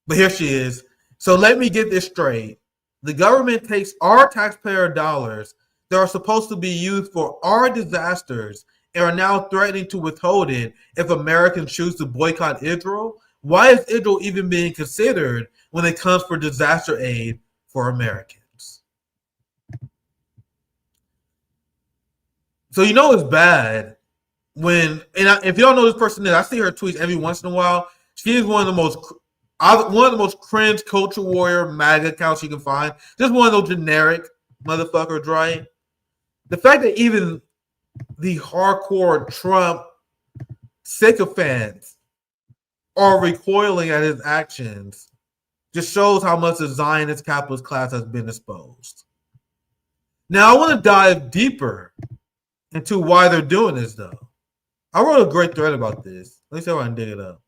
But here she is. So let me get this straight. The government takes our taxpayer dollars that are supposed to be used for our disasters and are now threatening to withhold it if Americans choose to boycott Israel, why is Israel even being considered when it comes for disaster aid for Americans? So you know it's bad when, if you don't know this person, I see her tweets every once in a while. She is one of the most cringe culture warrior MAGA accounts you can find. Just one of those generic motherfuckers, right? The fact that even the hardcore Trump sycophants are recoiling at his actions just shows how much the Zionist capitalist class has been exposed. Now, I want to dive deeper into why they're doing this, though. I wrote a great thread about this. Let me see if I can dig it up.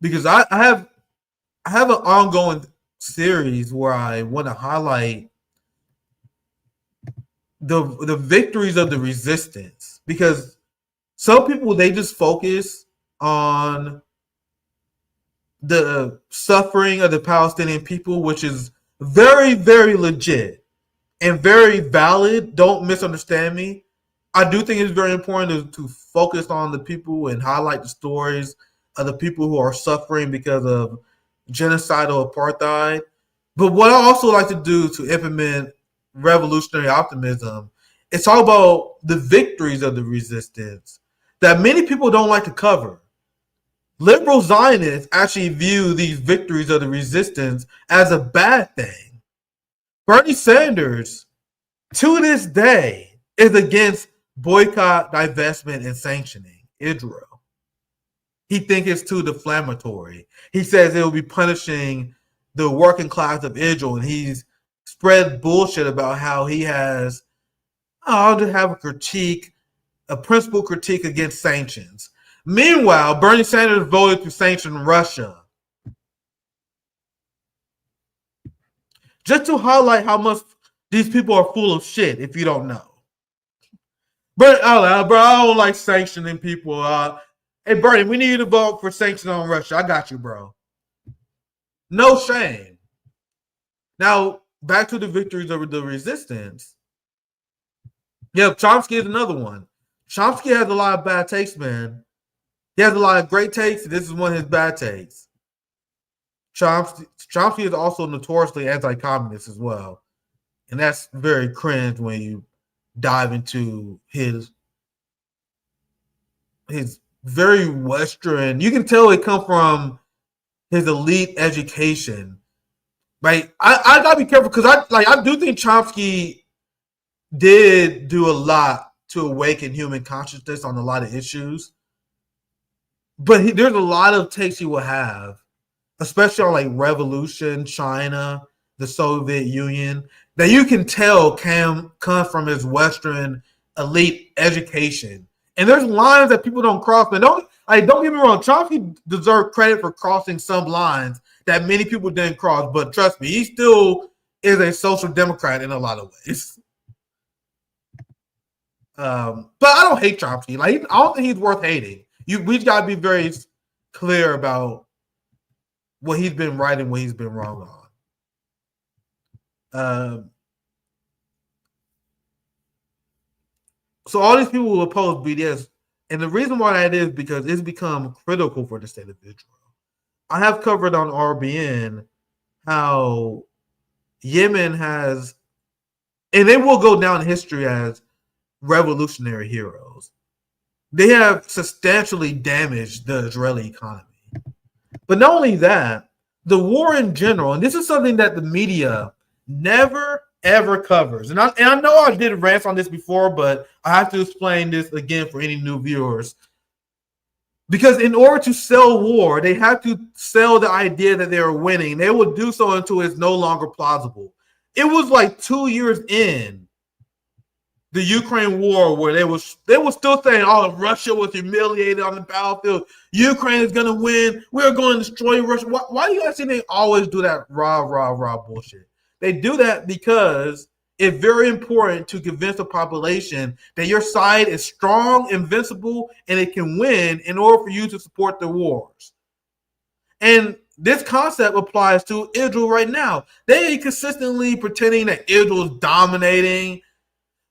Because I have an ongoing series where I want to highlight the victories of the resistance. Because some people, they just focus on the suffering of the Palestinian people, which is very, very legit and very valid. Don't misunderstand me. I do think it's very important to focus on the people and highlight the stories of the people who are suffering because of genocidal apartheid. But what I also like to do to implement revolutionary optimism is talk about the victories of the resistance that many people don't like to cover. Liberal Zionists actually view these victories of the resistance as a bad thing. Bernie Sanders, to this day, is against boycott, divestment, and sanctioning Israel. He thinks it's too deflammatory. He says it will be punishing the working class of Israel, and he's spread bullshit about how he has, I'll just have a principal critique against sanctions. Meanwhile, Bernie Sanders voted to sanction Russia. Just to highlight how much these people are full of shit, if you don't know. But I don't like sanctioning people. Hey, Bernie, we need you to vote for sanctions on Russia. I got you, bro. No shame. Now, back to the victories over the resistance. Yeah, Chomsky is another one. Chomsky has a lot of bad takes, man. He has a lot of great takes. This is one of his bad takes. Chomsky is also notoriously anti-communist as well. And that's very cringe when you dive into his very Western. You can tell it come from his elite education. Like I gotta be careful because I do think Chomsky did do a lot to awaken human consciousness on a lot of issues. But there's a lot of takes he will have, especially on like revolution, China, the Soviet Union, that you can tell come from his Western elite education. And there's lines that people don't cross. But don't get me wrong, Chomsky deserves credit for crossing some lines that many people didn't cross. But trust me, he still is a social democrat in a lot of ways. But I don't hate Chomsky. Like I don't think he's worth hating. We got to be very clear about what he's been right and what he's been wrong on. So all these people will oppose BDS, and the reason why that is because it's become critical for the state of Israel. I have covered on RBN how Yemen has, and they will go down in history as revolutionary heroes. They have substantially damaged the Israeli economy. But not only that, the war in general, and this is something that the media never, ever covers. And I know I did rants on this before, but I have to explain this again for any new viewers. Because in order to sell war, they have to sell the idea that they are winning. They will do so until it's no longer plausible. It was like 2 years in the Ukraine war where they were still saying, oh, Russia was humiliated on the battlefield. Ukraine is going to win. We're going to destroy Russia. Why do you guys think they always do that rah bullshit? They do that because it's very important to convince the population that your side is strong, invincible, and it can win in order for you to support the wars. And this concept applies to Israel right now. They are consistently pretending that Israel is dominating.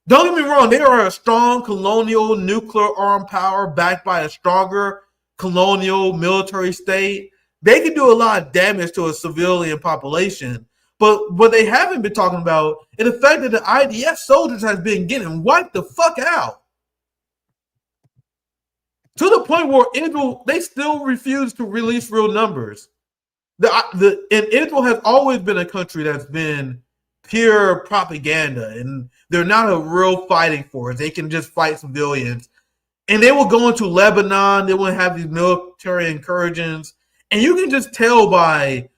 Don't get me wrong, they are a strong colonial nuclear armed power backed by a stronger colonial military state. They can do a lot of damage to a civilian population. But what they haven't been talking about is the fact that the IDF soldiers has been getting wiped the fuck out. To the point where Israel, they still refuse to release real numbers. And Israel has always been a country that's been pure propaganda, and they're not a real fighting force. They can just fight civilians. And they will go into Lebanon, they will have these military incursions, and you can just tell by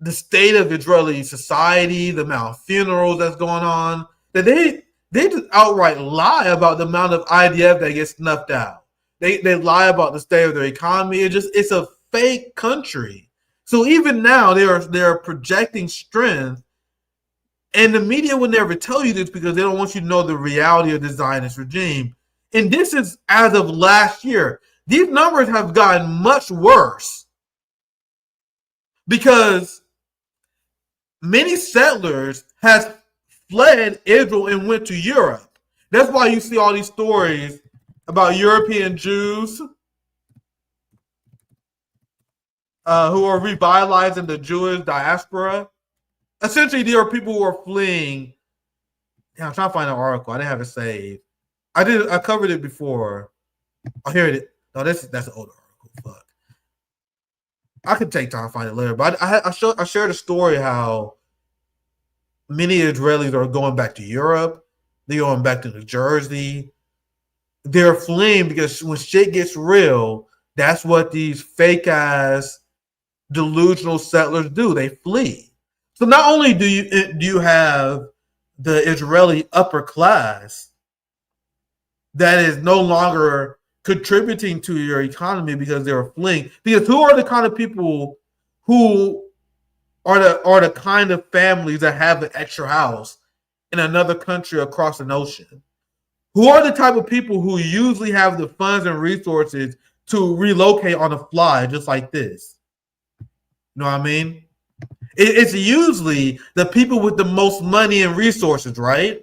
the state of Israeli society, the amount of funerals that's going on, that they just outright lie about the amount of IDF that gets snuffed out. They lie about the state of their economy. It's a fake country. So even now they're projecting strength, and the media will never tell you this because they don't want you to know the reality of the Zionist regime. And this is as of last year. These numbers have gotten much worse because many settlers have fled Israel and went to Europe. That's why you see all these stories about European Jews who are revitalizing the Jewish diaspora. Essentially, there are people who are fleeing. Yeah, I'm trying to find an article. I didn't have it saved. I covered it before. Oh, here it is. No, that's an older article. Fuck. I could take time to find it later. But I shared a story how many Israelis are going back to Europe. They're going back to New Jersey. They're fleeing because when shit gets real, that's what these fake ass delusional settlers do. They flee. So not only do you have the Israeli upper class that is no longer contributing to your economy because they're fleeing. Because who are the kind of people who are the kind of families that have an extra house in another country across an ocean? Who are the type of people who usually have the funds and resources to relocate on the fly just like this? You know what I mean? It's usually the people with the most money and resources, right?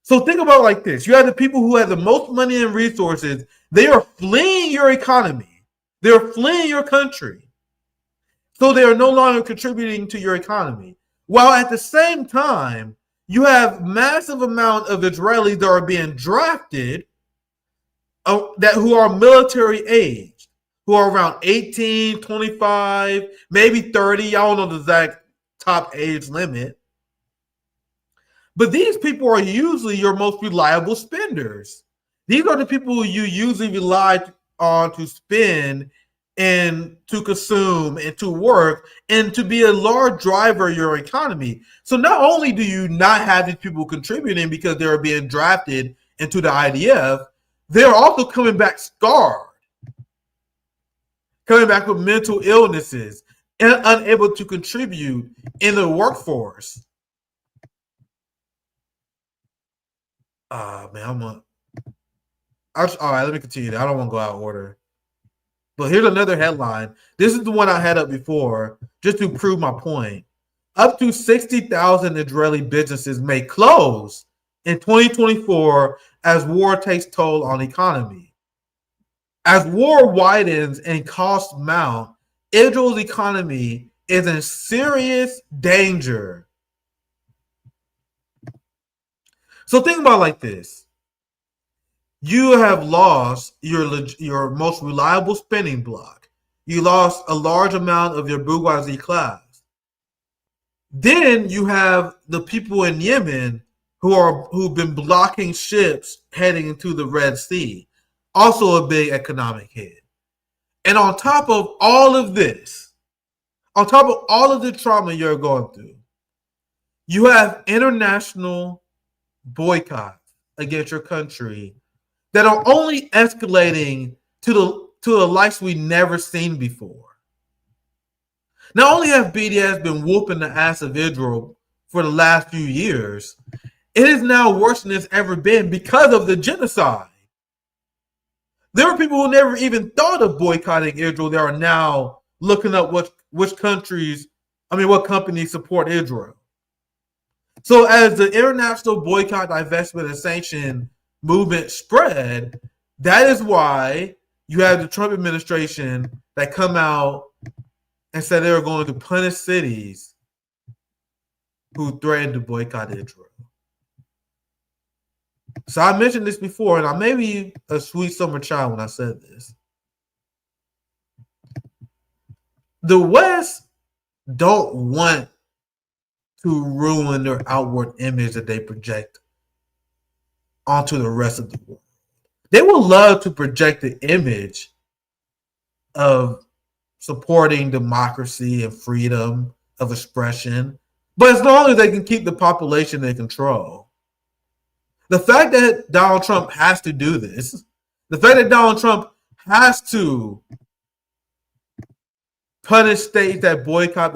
So think about it like this. You have the people who have the most money and resources. They are fleeing your economy. They're fleeing your country. So they are no longer contributing to your economy. While at the same time, you have massive amount of Israelis that are being drafted who are military aged, who are around 18, 25, maybe 30. Y'all know the exact top age limit. But these people are usually your most reliable spenders. These are the people who you usually rely on to spend and to consume and to work and to be a large driver of your economy. So not only do you not have these people contributing because they're being drafted into the IDF, they're also coming back scarred, coming back with mental illnesses and unable to contribute in the workforce. Man, all right, let me continue. I don't want to go out of order. But here's another headline. This is the one I had up before, just to prove my point. Up to 60,000 Israeli businesses may close in 2024 as war takes toll on the economy. As war widens and costs mount, Israel's economy is in serious danger. So think about it like this. You have lost your most reliable spending block. You lost a large amount of your bourgeoisie class. Then you have the people in Yemen who've been blocking ships heading into the Red Sea. Also a big economic hit. And on top of all of this, on top of all of the trauma you're going through, you have international boycotts against your country that are only escalating to the likes we've never seen before. Not only have BDS been whooping the ass of Israel for the last few years, it is now worse than it's ever been because of the genocide. There are people who never even thought of boycotting Israel. They are now looking up what companies support Israel. So as the international boycott, divestment, and sanction movement spread, that is why you have the Trump administration that come out and said they were going to punish cities who threatened to boycott Israel. So I mentioned this before, and I may be a sweet summer child when I said this. The West don't want to ruin their outward image that they project onto the rest of the world. They would love to project the image of supporting democracy and freedom of expression, but as long as they can keep the population in control. The fact that Donald Trump has to do this, the fact that Donald Trump has to punish states that boycott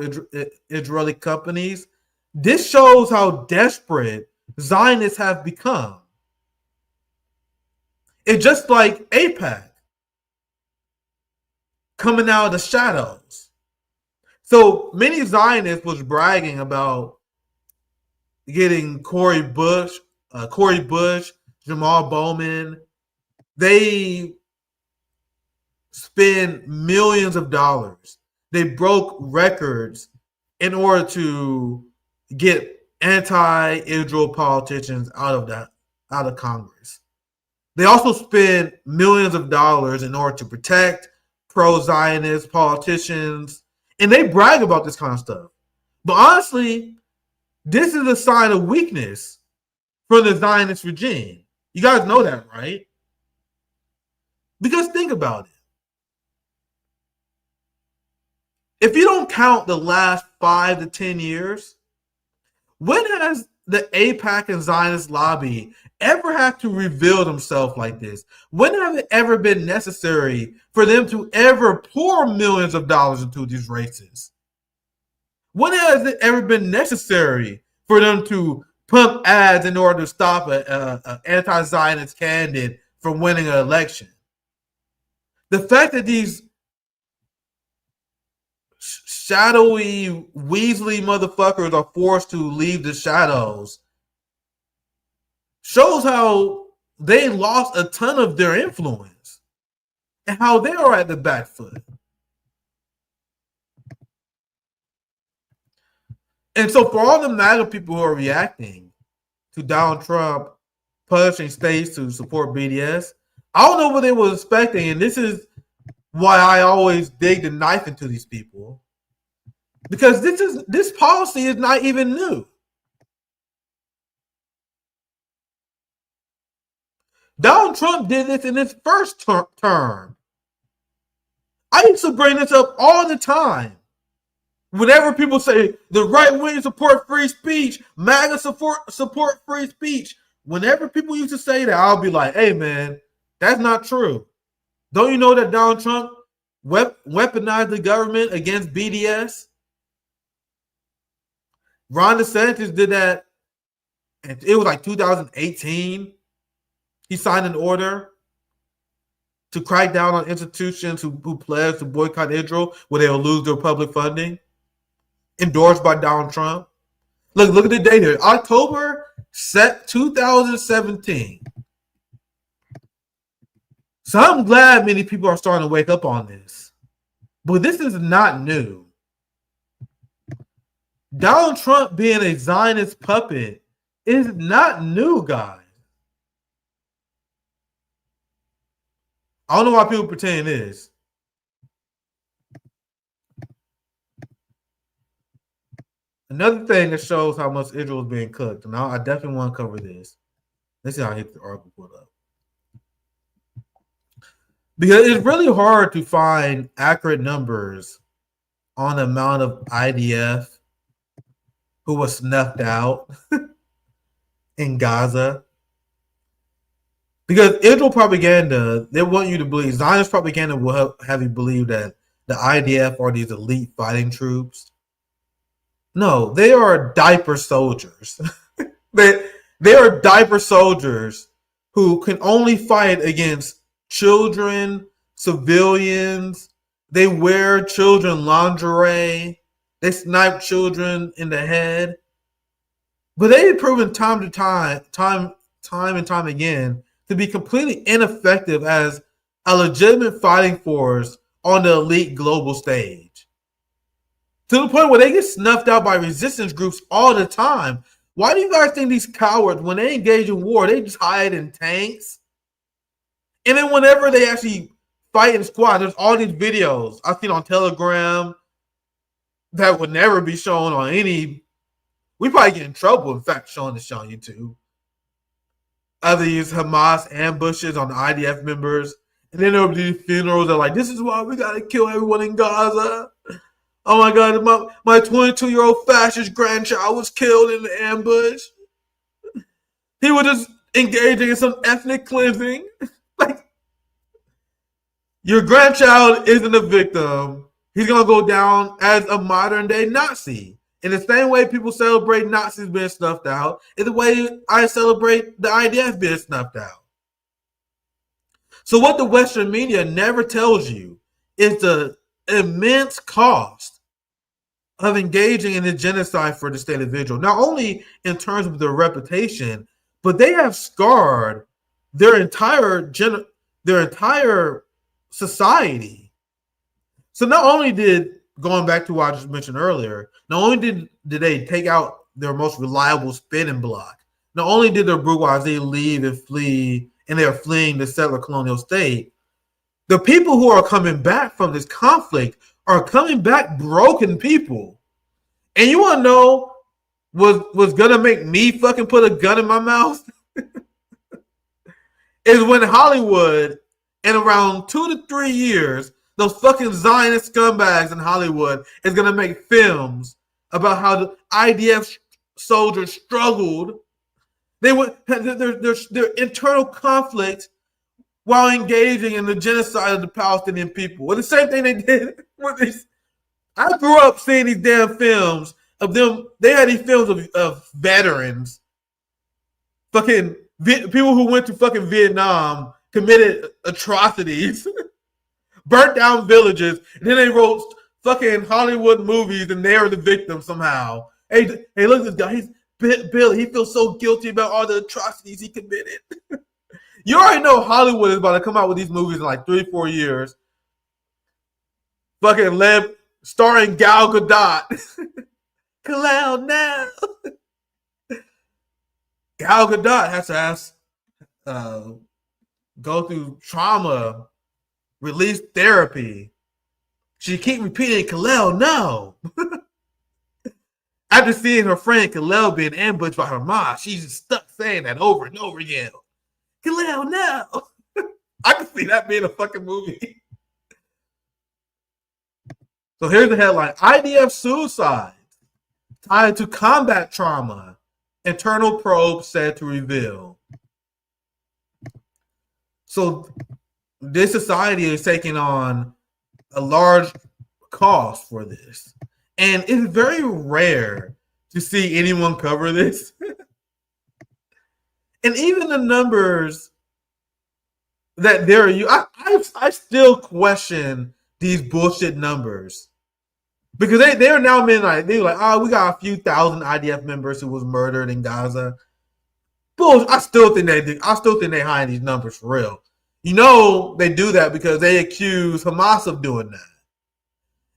Israeli companies, this shows how desperate Zionists have become. It's just like AIPAC coming out of the shadows. So many Zionists was bragging about getting Cori Bush, Jamal Bowman. They spend millions of dollars. They broke records in order to get anti-Israel politicians out of Congress. They also spend millions of dollars in order to protect pro-Zionist politicians, and they brag about this kind of stuff. But honestly, this is a sign of weakness from the Zionist regime. You guys know that, right? Because think about it. If you don't count the last 5 to 10 years, when has the AIPAC and Zionist lobby ever had to reveal themselves like this? When have it ever been necessary for them to ever pour millions of dollars into these races? When has it ever been necessary for them to pump ads in order to stop an anti-Zionist candidate from winning an election? The fact that these shadowy Weasley motherfuckers are forced to leave the shadows shows how they lost a ton of their influence and how they are at the back foot. And so for all the MAGA people who are reacting to Donald Trump punishing states to support BDS, I don't know what they were expecting, and this is why I always dig the knife into these people, because this policy is not even new. Donald Trump did this in his first term. I used to bring this up all the time. Whenever people say the right wing support free speech, MAGA support free speech, whenever people used to say that, I'll be like, hey man, that's not true. Don't you know that Donald Trump weaponized the government against BDS? Ron DeSantis did that. It was like 2018. He signed an order to crack down on institutions who pledge to boycott Israel, where they'll lose their public funding, endorsed by Donald Trump. Look at the date here. October 2017. So I'm glad many people are starting to wake up on this. But this is not new. Donald Trump being a Zionist puppet is not new, guys. I don't know why people pretend it is. Another thing that shows how much Israel is being cooked, and I definitely want to cover this. Let's see how I hit the article put up. Because it's really hard to find accurate numbers on the amount of IDF who was snuffed out in Gaza. Because Israel propaganda, they want you to believe, Zionist propaganda will have you believe that the IDF are these elite fighting troops. No, they are diaper soldiers. they are diaper soldiers who can only fight against children, civilians. They wear children lingerie. They snipe children in the head. But they've proven time and time again to be completely ineffective as a legitimate fighting force on the elite global stage. To the point where they get snuffed out by resistance groups all the time. Why do you guys think these cowards, when they engage in war, they just hide in tanks? And then whenever they actually fight in squad, there's all these videos I've seen on Telegram that would never be shown on any. We probably get in trouble, in fact, showing this on YouTube. Of these Hamas ambushes on the IDF members. And then there will be funerals that are like, this is why we got to kill everyone in Gaza. Oh my God, my 22-year-old fascist grandchild was killed in the ambush. He was just engaging in some ethnic cleansing. Like, your grandchild isn't a victim. He's going to go down as a modern-day Nazi. In the same way people celebrate Nazis being snuffed out, is the way I celebrate the IDF being snuffed out. So what the Western media never tells you is the immense cost of engaging in the genocide for the state of Israel. Not only in terms of their reputation, but they have scarred their entire society. So not only did, going back to what I just mentioned earlier, not only did they take out their most reliable spinning block, not only did their bourgeoisie leave and flee, and they're fleeing the settler colonial state, the people who are coming back from this conflict are coming back broken people. And you want to know what's going to make me fucking put a gun in my mouth? Is when Hollywood, in around 2 to 3 years, those fucking Zionist scumbags in Hollywood is going to make films about how the IDF soldiers struggled. They went their internal conflict while engaging in the genocide of the Palestinian people. Well, the same thing they did with these. I grew up seeing these damn films of them. They had these films of veterans, fucking people who went to fucking Vietnam, committed atrocities, burnt down villages, and then they wrote fucking Hollywood movies, and they are the victims somehow. Hey, look at this guy. He's Billy. He feels so guilty about all the atrocities he committed. You already know Hollywood is about to come out with these movies in like 3-4 years. Fucking starring Gal Gadot. Kalel now. Gal Gadot has to go through trauma, release therapy. She keep repeating, Kalel, no. After seeing her friend Kalel being ambushed by Hamas, she's stuck saying that over and over again. Kalel, no. I can see that being a fucking movie. So here's the headline. IDF Suicide tied to combat trauma. Internal probe said to reveal. So this society is taking on a large cost for this. And it's very rare to see anyone cover this. And even the numbers that I still question these bullshit numbers. Because they are now being like, they're like, oh, we got a few thousand IDF members who was murdered in Gaza. Bullshit. I still think they hide these numbers for real. You know they do that because they accuse Hamas of doing that.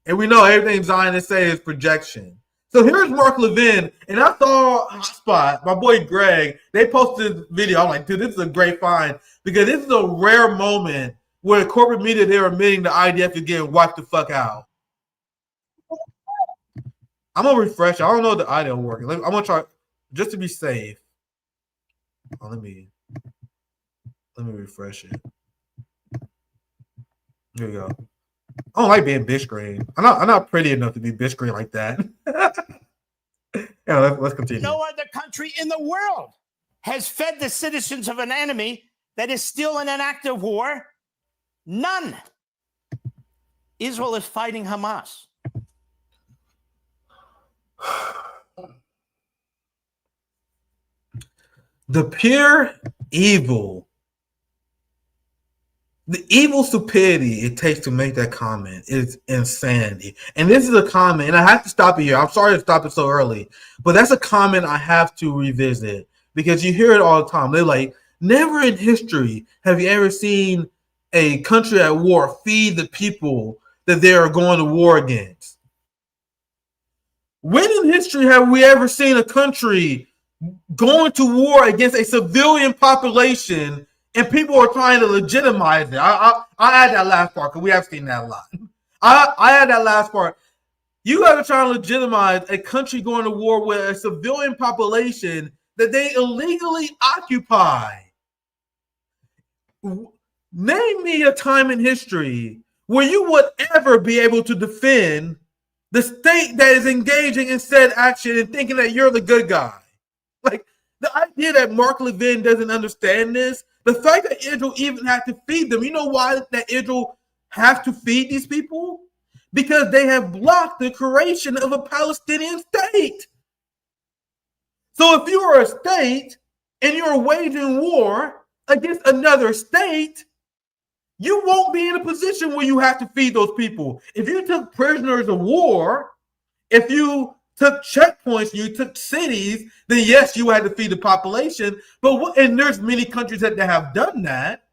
And we know everything Zionists say is projection. So here's Mark Levin, and I saw Hotspot, my boy Greg, they posted this video. I'm like, dude, this is a great find because this is a rare moment where corporate media, they're admitting the IDF is getting wiped the fuck out. I'm going to refresh. I don't know if the audio working. I'm going to try just to be safe. Oh, let me refresh it. Here we go. I don't like being bitch screen. I'm not pretty enough to be bitch screen like that. Yeah, let's continue. No other country in the world has fed the citizens of an enemy that is still in an active war. None. Israel is fighting Hamas. The pure evil The evil stupidity it takes to make that comment is insanity. And this is a comment, and I have to stop it here. I'm sorry to stop it so early, but that's a comment I have to revisit because you hear it all the time. They're like, never in history have you ever seen a country at war feed the people that they are going to war against. When in history have we ever seen a country going to war against a civilian population and people are trying to legitimize it? I add that last part because we have seen that a lot. I add that last part. You got to try to legitimize a country going to war with a civilian population that they illegally occupy. Name me a time in history where you would ever be able to defend the state that is engaging in said action and thinking that you're the good guy. Like, the idea that Mark Levin doesn't understand this, the fact that Israel even had to feed them, you know why that Israel have to feed these people? Because they have blocked the creation of a Palestinian state. So if you are a state and you're waging war against another state, you won't be in a position where you have to feed those people. If you took prisoners of war, if you took checkpoints, you took cities, then yes, you had to feed the population. And there's many countries that have done that.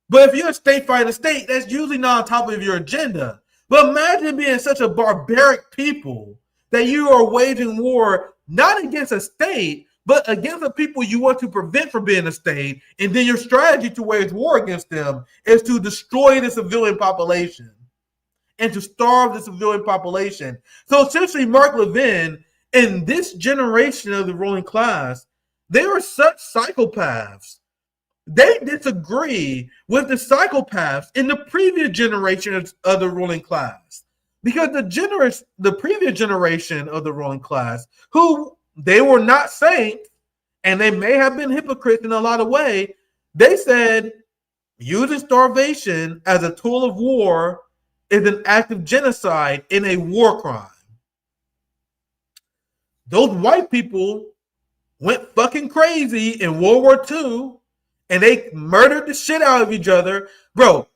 But if you're a state fighting a state, that's usually not on top of your agenda. But imagine being such a barbaric people that you are waging war not against a state, but against the people you want to prevent from being a state, and then your strategy to wage war against them is to destroy the civilian population and to starve the civilian population. So essentially, Mark Levin and this generation of the ruling class, they are such psychopaths. They disagree with the psychopaths in the previous generation of the ruling class. Because the previous generation of the ruling class, who they were not saints, and they may have been hypocrites in a lot of ways, they said using starvation as a tool of war is an act of genocide and a war crime. Those white people went fucking crazy in World War II, and they murdered the shit out of each other. Bro,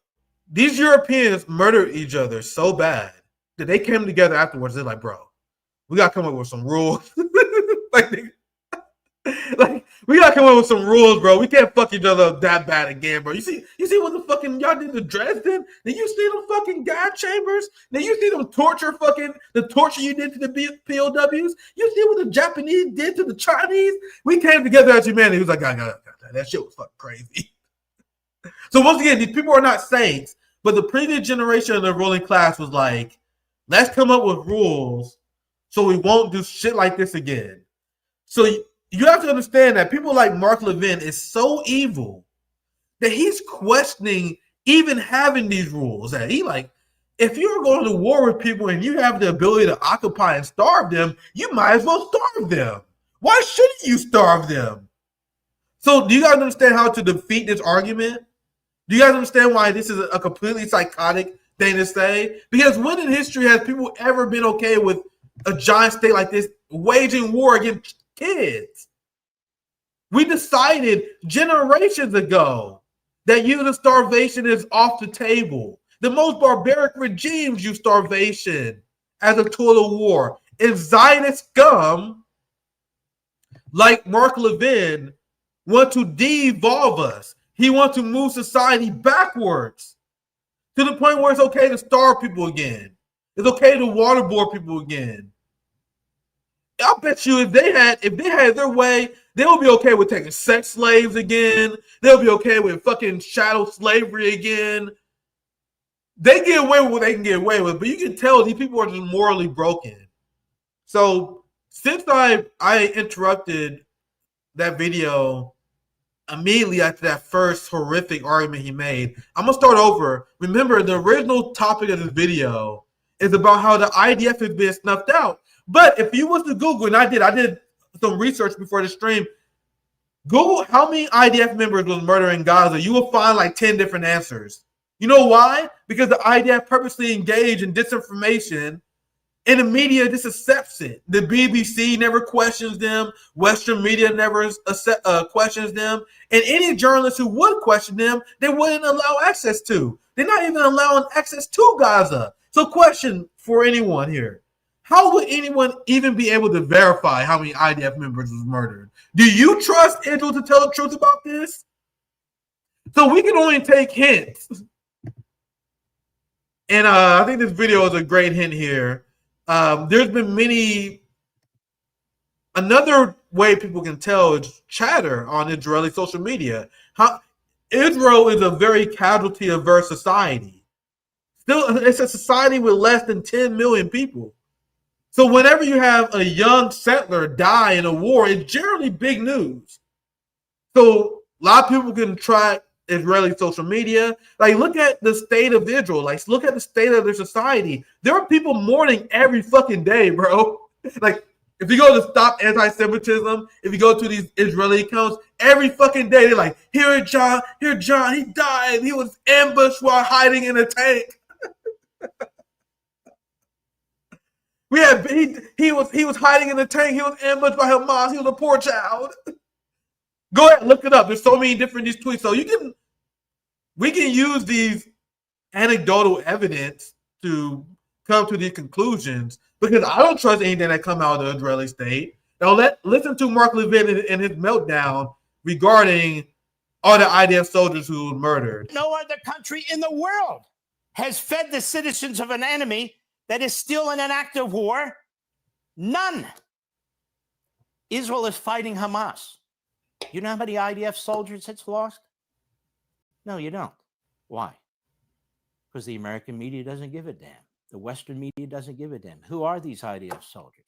these Europeans murdered each other so bad that they came together afterwards. They're like, bro, we got to come up with some rules. like, we got to come up with some rules, bro. We can't fuck each other up that bad again, bro. You see what the fucking y'all did to Dresden? Then you see them fucking gas chambers? Then you see them the torture you did to the POWs? You see what the Japanese did to the Chinese? We came together as humanity. He was like, God, that shit was fucking crazy. So once again, these people are not saints, but the previous generation of the ruling class was like, let's come up with rules so we won't do shit like this again. So you have to understand that people like Mark Levin is so evil that he's questioning even having these rules. That he like, if you're going to war with people and you have the ability to occupy and starve them, you might as well starve them. Why shouldn't you starve them? So do you guys understand how to defeat this argument? Do you guys understand why this is a completely psychotic thing to say? Because when in history has people ever been okay with a giant state like this waging war against kids? We decided generations ago that using starvation is off the table. The most barbaric regimes use starvation as a tool of war. And Zionist scum like Mark Levin want to de-evolve us. He wants to move society backwards to the point where it's okay to starve people again. It's okay to waterboard people again. I'll bet you if they had their way, they would be okay with taking sex slaves again. They'll be okay with fucking chattel slavery again. They get away with what they can get away with, but you can tell these people are just morally broken. So since I interrupted that video immediately after that first horrific argument he made, I'm gonna start over. Remember, the original topic of this video is about how the IDF has been snuffed out. But if you was to Google, and I did some research before the stream, Google how many IDF members was murdered in Gaza, you will find like 10 different answers. You know why? Because the IDF purposely engaged in disinformation And the media just accepts it. The BBC never questions them. Western media never questions them. And any journalist who would question them, they wouldn't allow access to. They're not even allowing access to Gaza. So question for anyone here. How would anyone even be able to verify how many IDF members was murdered? Do you trust Israel to tell the truth about this? So we can only take hints. And I think this video is a great hint here. There's been many. Another way people can tell is chatter on Israeli social media. How Israel is a very casualty-averse society. Still, it's a society with less than 10 million people. So whenever you have a young settler die in a war, it's generally big news. So a lot of people can track Israeli social media. Like, look at the state of Israel. Like, look at the state of their society. There are people mourning every fucking day, bro. Like, if you go to Stop Anti-Semitism, if you go to these Israeli accounts, every fucking day they're like, here John, he died. He was ambushed while hiding in a tank. He was hiding in a tank. He was ambushed by Hamas. He was a poor child. Go ahead, look it up. There's so many different these tweets. So we can use these anecdotal evidence to come to these conclusions, because I don't trust anything that come out of the Israeli state. Now listen to Mark Levin and his meltdown regarding all the IDF soldiers who were murdered. No other country in the world has fed the citizens of an enemy that is still in an active war. None. Israel is fighting Hamas. You know how many IDF soldiers it's lost? No, you don't. Why? Because the American media doesn't give a damn. The Western media doesn't give a damn. Who are these IDF soldiers?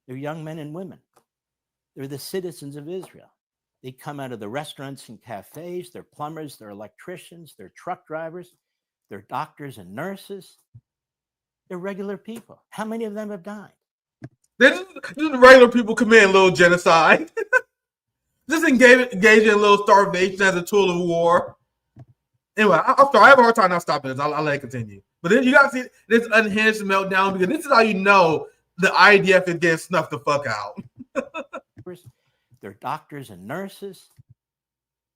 They're young men and women. They're the citizens of Israel. They come out of the restaurants and cafes. They're plumbers. They're electricians. They're truck drivers. They're doctors and nurses. They're regular people. How many of them have died? Just regular people committing a little genocide. Just engaging in a little starvation as a tool of war. Anyway, I'm sorry. I have a hard time not stopping this. I'll let it continue. But then you got to see this unhinged meltdown, because this is how you know the IDF is getting snuffed the fuck out. They're doctors and nurses.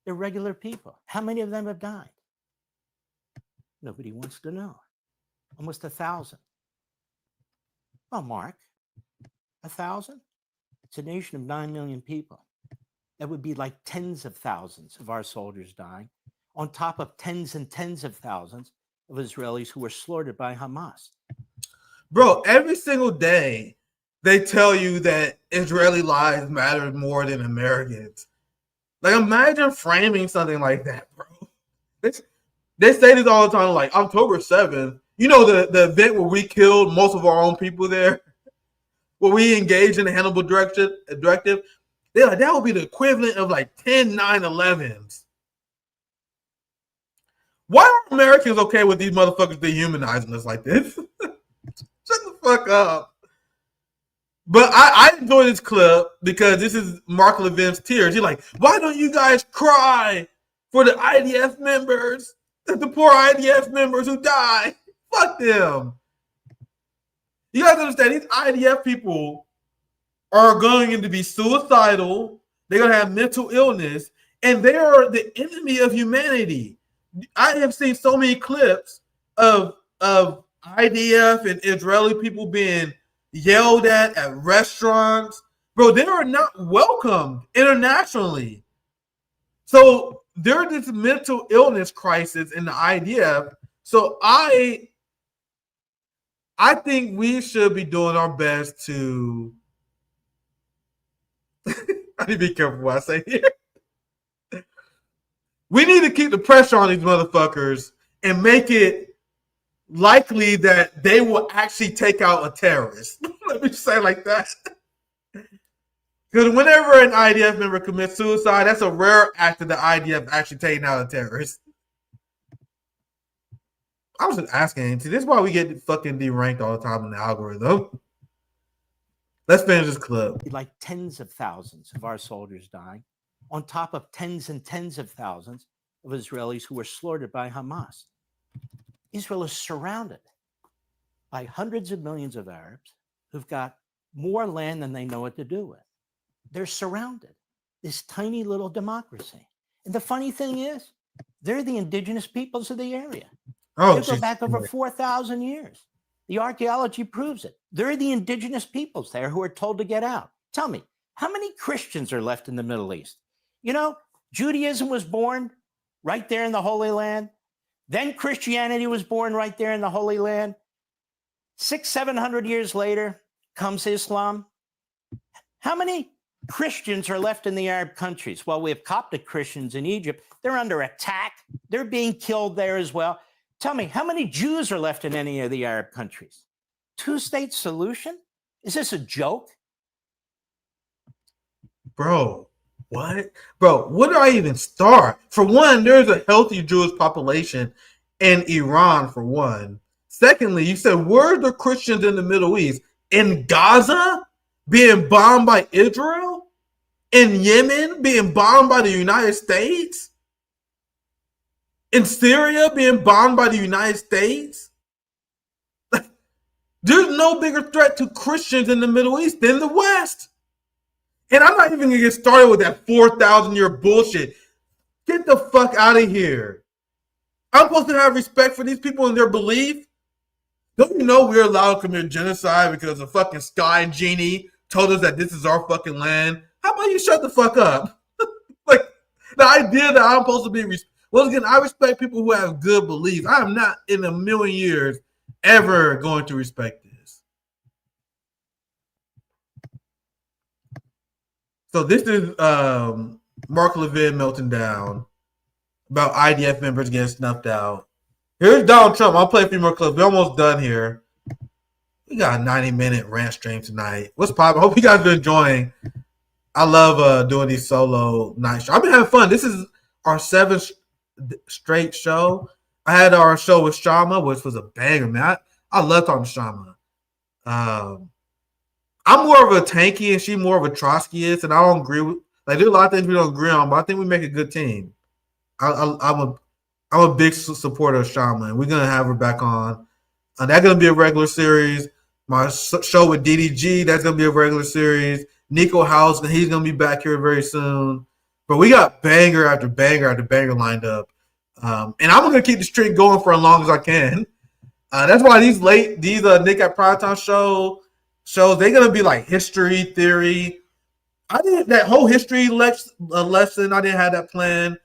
They're regular people. How many of them have died? Nobody wants to know. Almost 1,000. Oh, Mark, 1,000? It's a nation of 9 million people. That would be like tens of thousands of our soldiers dying, on top of tens and tens of thousands of Israelis who were slaughtered by Hamas. Bro, every single day they tell you that Israeli lives matter more than Americans. Like, imagine framing something like that, bro. They say this all the time, like October 7th. You know, the event where we killed most of our own people there, where we engaged in the Hannibal directive. They're like, that would be the equivalent of like 10 9/11s. Why are Americans okay with these motherfuckers dehumanizing us like this? Shut the fuck up. But I enjoy this clip because this is Mark Levin's tears. He's like, why don't you guys cry for the IDF members, the poor IDF members who die? Fuck them. You guys understand, these IDF people are going to be suicidal. They're going to have mental illness, and they are the enemy of humanity. I have seen so many clips of IDF and Israeli people being yelled at restaurants. Bro, they are not welcomed internationally. So there's this mental illness crisis in the IDF. So I think we should be doing our best to I need to be careful what I say here. We need to keep the pressure on these motherfuckers and make it likely that they will actually take out a terrorist. Let me say it like that. Because whenever an IDF member commits suicide, that's a rare act of the IDF actually taking out a terrorist. I was just asking. See, this is why we get fucking deranked all the time in the algorithm. Let's finish this clip. Like tens of thousands of our soldiers dying, on top of tens and tens of thousands of Israelis who were slaughtered by Hamas. Israel is surrounded. by hundreds of millions of Arabs who've got more land than they know what to do with. They're surrounded, this tiny little democracy. And the funny thing is, they're the indigenous peoples of the area. They go back over 4,000 years. The archaeology proves it. They're the indigenous peoples there who are told to get out. Tell me, how many Christians are left in the Middle East? You know, Judaism was born right there in the Holy Land. Then Christianity was born right there in the Holy Land. 600-700 years later comes Islam. How many Christians are left in the Arab countries? Well, we have Coptic Christians in Egypt. They're under attack. They're being killed there as well. Tell me, how many Jews are left in any of the Arab countries? Two-state solution? Is this a joke? Bro, what? Bro, where do I even start? For one, there's a healthy Jewish population in Iran, for one. Secondly, you said, where are the Christians in the Middle East? In Gaza? Being bombed by Israel? In Yemen? Being bombed by the United States? In Syria? Being bombed by the United States? There's no bigger threat to Christians in the Middle East than the West. And I'm not even going to get started with that 4,000-year bullshit. Get the fuck out of here. I'm supposed to have respect for these people and their belief? Don't you know we're allowed to commit genocide because the fucking sky genie told us that this is our fucking land? How about you shut the fuck up? Like, the idea that I'm supposed to be... Once again, I respect people who have good beliefs. I am not in a million years ever going to respect this. So this is Mark Levin melting down about IDF members getting snuffed out. Here's Donald Trump. I'll play a few more clips. We're almost done here. We got a 90-minute rant stream tonight. What's poppin'? I hope you guys are enjoying. I love doing these solo night shows. I've been having fun. This is our 7th straight show. I had our show with Shama, which was a banger, man. I love talking to Shama. I'm more of a tanky and she's more of a Trotskyist, and I don't agree with, like, there's a lot of things we don't agree on, but I think we make a good team. I'm a big supporter of Shama, and we're gonna have her back on. That's gonna be a regular series. My show with DDG, that's gonna be a regular series. Nico House, and he's gonna be back here very soon. But we got banger after banger after banger lined up, and I'm gonna keep the streak going for as long as I can. That's why these Nick at Primetime shows, they're gonna be like history, theory. I didn't that whole history lesson. I didn't have that plan,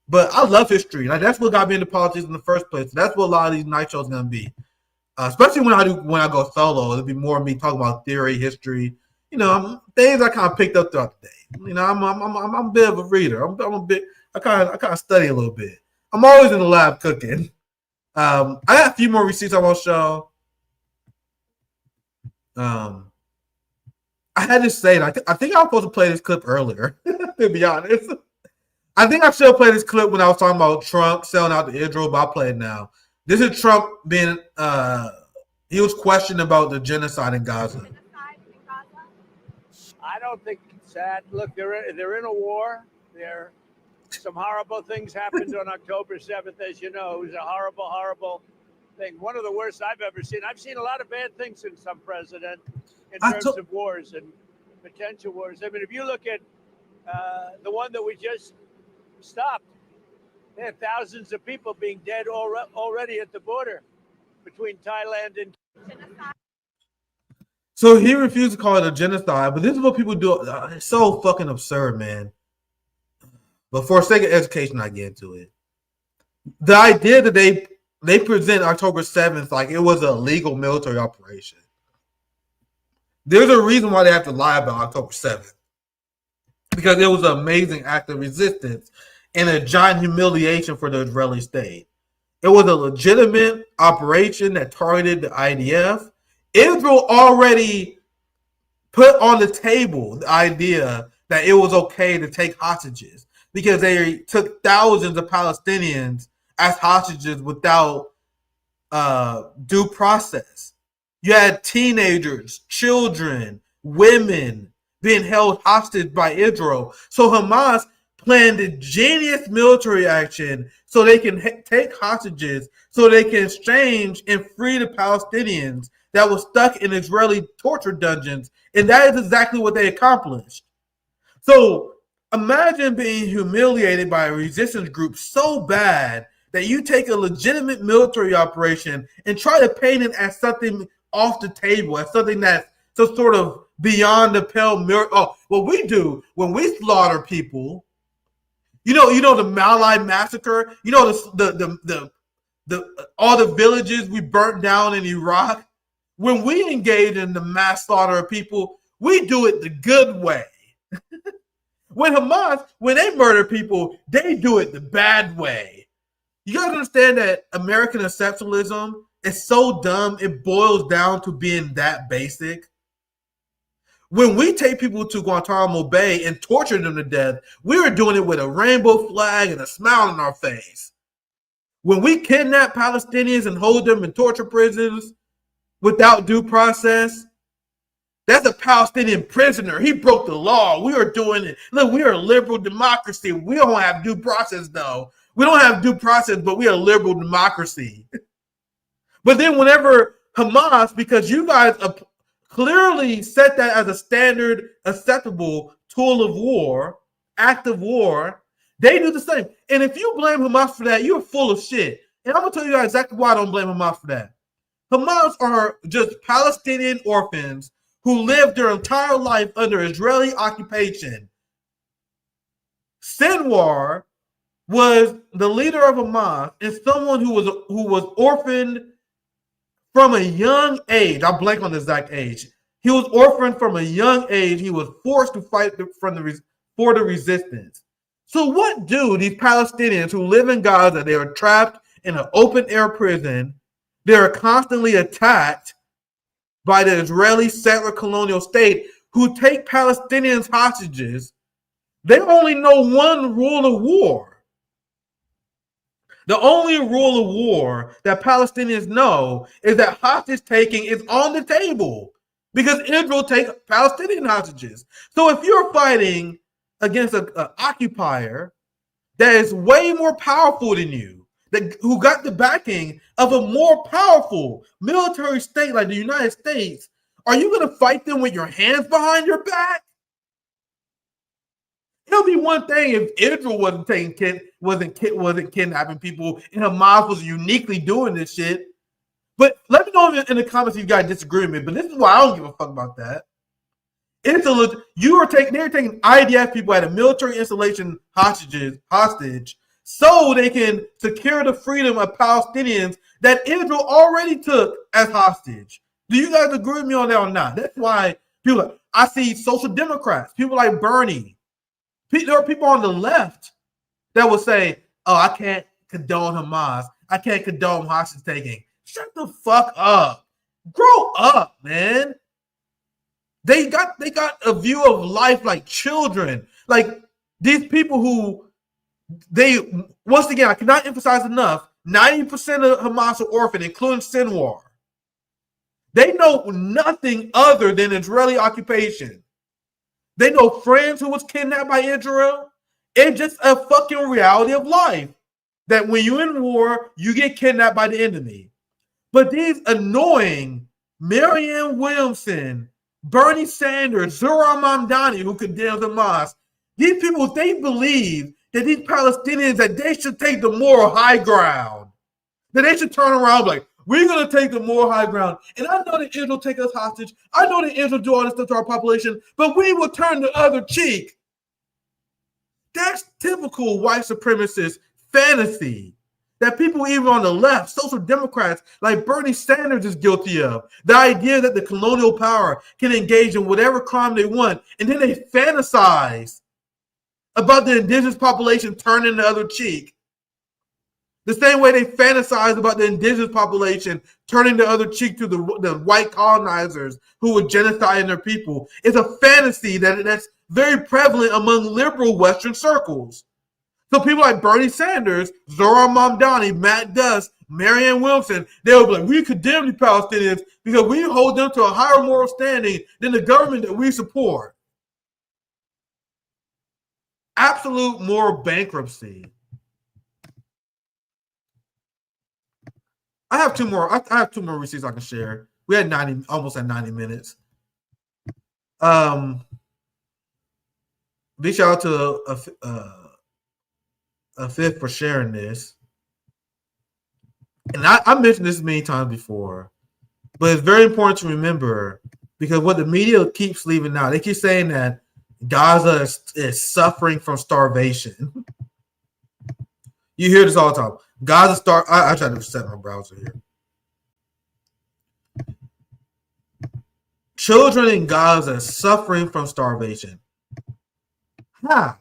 but I love history. Like, that's what got me into politics in the first place. That's what a lot of these night shows are gonna be. Especially when I go solo, it'll be more of me talking about theory, history. You know, things I kind of picked up throughout the day. You know, I'm a bit of a reader. I kind of study a little bit. I'm always in the lab cooking. I got a few more receipts I want to show. I had to say, I think I was supposed to play this clip earlier, to be honest. I think I should have played this clip when I was talking about Trump selling out to Israel, but I'll play it now. This is Trump being, he was questioned about the genocide in Gaza. I don't think it's sad. Look, they're in a war. Some horrible things happened on October 7th, as you know. It was a horrible, horrible thing. One of the worst I've ever seen. I've seen a lot of bad things in some president in terms of wars and potential wars. I mean, if you look at the one that we just stopped, there are thousands of people being dead already at the border between Thailand and genocide. So he refused to call it a genocide, but this is what people do. It's so fucking absurd, man. But for sake of education, I get into it. The idea that they present October 7th like it was a legal military operation. There's a reason why they have to lie about October 7th. Because it was an amazing act of resistance and a giant humiliation for the Israeli state. It was a legitimate operation that targeted the IDF. Israel already put on the table the idea that it was okay to take hostages because they took thousands of Palestinians as hostages without due process. You had teenagers, children, women being held hostage by Israel. So Hamas planned a genius military action so they can take hostages, so they can exchange and free the Palestinians that was stuck in Israeli torture dungeons, and that is exactly what they accomplished. So imagine being humiliated by a resistance group so bad that you take a legitimate military operation and try to paint it as something off the table, as something that's so sort of beyond the pale mirror. Oh, what we do when we slaughter people, you know the Malai massacre, you know the all the villages we burnt down in Iraq. When we engage in the mass slaughter of people, we do it the good way. When Hamas, when they murder people, they do it the bad way. You gotta understand that American exceptionalism is so dumb, it boils down to being that basic. When we take people to Guantanamo Bay and torture them to death, we are doing it with a rainbow flag and a smile on our face. When we kidnap Palestinians and hold them in torture prisons without due process, that's a Palestinian prisoner. He broke the law. We are doing it. Look, we are a liberal democracy. We don't have due process, though. We don't have due process, but we are a liberal democracy. But then whenever Hamas, because you guys clearly set that as a standard acceptable tool of war, act of war, they do the same. And if you blame Hamas for that, you're full of shit. And I'm going to tell you guys exactly why I don't blame Hamas for that. Hamas are just Palestinian orphans who lived their entire life under Israeli occupation. Sinwar was the leader of Hamas and someone who was orphaned from a young age. I blank on the exact age. He was orphaned from a young age. He was forced to fight for the resistance. So what do these Palestinians who live in Gaza, they are trapped in an open air prison, they are constantly attacked by the Israeli settler colonial state who take Palestinians hostages. They only know one rule of war. The only rule of war that Palestinians know is that hostage taking is on the table because Israel takes Palestinian hostages. So if you're fighting against an occupier that is way more powerful than you, who got the backing of a more powerful military state like the United States, are you going to fight them with your hands behind your back? It'll be one thing if Israel wasn't kidnapping people and Hamas was uniquely doing this shit. But let me know in the comments if you guys disagree with me. But this is why I don't give a fuck about that. They're taking IDF people at a military installation hostage so they can secure the freedom of Palestinians that Israel already took as hostage. Do you guys agree with me on that or not? That's why I see social democrats, people like Bernie. There are people on the left that will say, oh, I can't condone Hamas. I can't condone hostage taking. Shut the fuck up. Grow up, man. They got a view of life like children. Like these people who once again, I cannot emphasize enough, 90% of Hamas are orphaned, including Sinwar. They know nothing other than Israeli occupation. They know friends who was kidnapped by Israel. It's just a fucking reality of life. That when you're in war, you get kidnapped by the enemy. But these annoying Marianne Williamson, Bernie Sanders, Zohran Mamdani, who condemns Hamas, these people, they believe that these Palestinians, that they should take the moral high ground. That they should turn around like, we're going to take the moral high ground. And I know that Israel take us hostage. I know that Israel do all this stuff to our population, but we will turn the other cheek. That's typical white supremacist fantasy that people even on the left, social democrats like Bernie Sanders is guilty of. The idea that the colonial power can engage in whatever crime they want, and then they fantasize about the indigenous population turning the other cheek. The same way they fantasize about the indigenous population turning the other cheek to the white colonizers who were genociding their people. It's a fantasy that's very prevalent among liberal Western circles. So people like Bernie Sanders, Zohran Mamdani, Matt Duss, Marianne Williamson, they'll be like, we condemn the Palestinians because we hold them to a higher moral standing than the government that we support. Absolute moral bankruptcy. I have two more receipts I can share. We had almost at 90 minutes. Big shout out to a fifth for sharing this. And I mentioned this many times before, but it's very important to remember because what the media keeps leaving out, they keep saying that Gaza is suffering from starvation. You hear this all the time. Gaza I tried to set my browser here. Children in Gaza are suffering from starvation. How?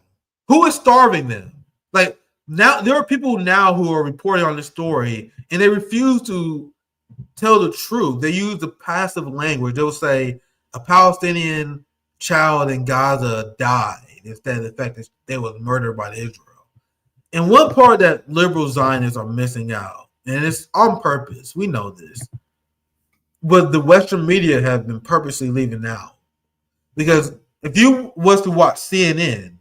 Who is starving them? Like now, there are people now who are reporting on this story, and they refuse to tell the truth. They use the passive language. They will say a Palestinian child in Gaza died instead of the fact that they was murdered by Israel. And one part that liberal Zionists are missing out, and it's on purpose. We know this. But the Western media have been purposely leaving out. Because if you was to watch CNN,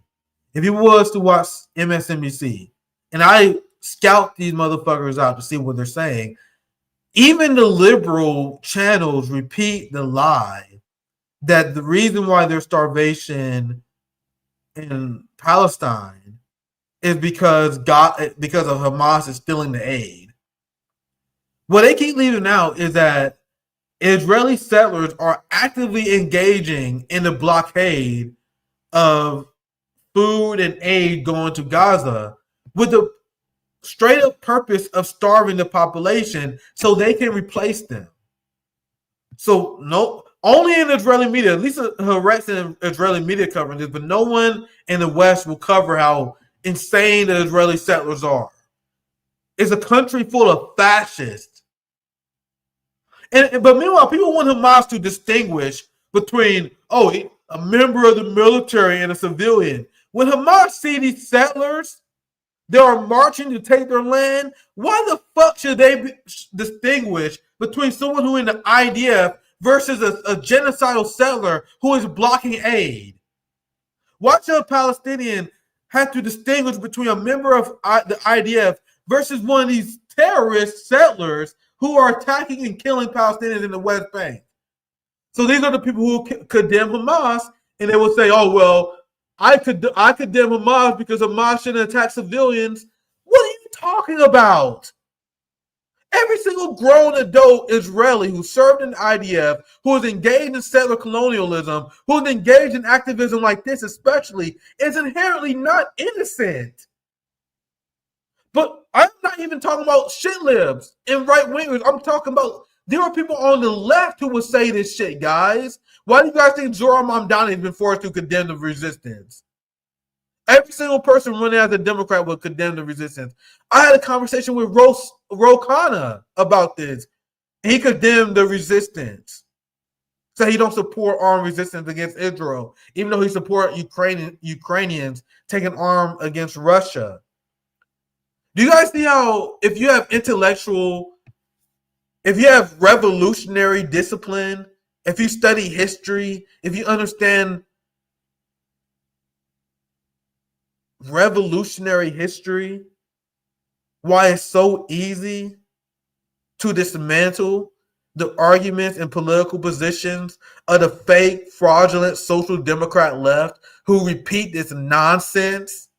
if you was to watch MSNBC, and I scout these motherfuckers out to see what they're saying, even the liberal channels repeat the lie that the reason why there's starvation in Palestine is because of Hamas is stealing the aid. What they keep leaving out is that Israeli settlers are actively engaging in the blockade of food and aid going to Gaza with the straight up purpose of starving the population so they can replace them. So no, only in Israeli media, at least Haaretz and Israeli media covering this, but no one in the West will cover how insane the Israeli settlers are. It's a country full of fascists. But meanwhile, people want Hamas to distinguish between, a member of the military and a civilian. When Hamas see these settlers, they are marching to take their land. Why the fuck should they distinguish between someone who in the IDF versus a genocidal settler who is blocking aid? Why should a Palestinian have to distinguish between a member of the IDF versus one of these terrorist settlers who are attacking and killing Palestinians in the West Bank? So these are the people who condemn Hamas, and they will say, I condemn Hamas because Hamas shouldn't attack civilians. What are you talking about? Every single grown adult Israeli who served in the IDF, who is engaged in settler colonialism, who is engaged in activism like this especially, is inherently not innocent. But I'm not even talking about shit libs and right wingers. I'm talking about there are people on the left who would say this shit, guys. Why do you guys think Zoran Mamdani has been forced to condemn the resistance? Every single person running as a Democrat would condemn the resistance. I had a conversation with Ro Khanna about this. And he condemned the resistance. So he don't support armed resistance against Israel, even though he supports Ukrainians taking arm against Russia. Do you guys see how if you have revolutionary discipline, if you study history, if you understand revolutionary history, why it's so easy to dismantle the arguments and political positions of the fake, fraudulent social democrat left who repeat this nonsense?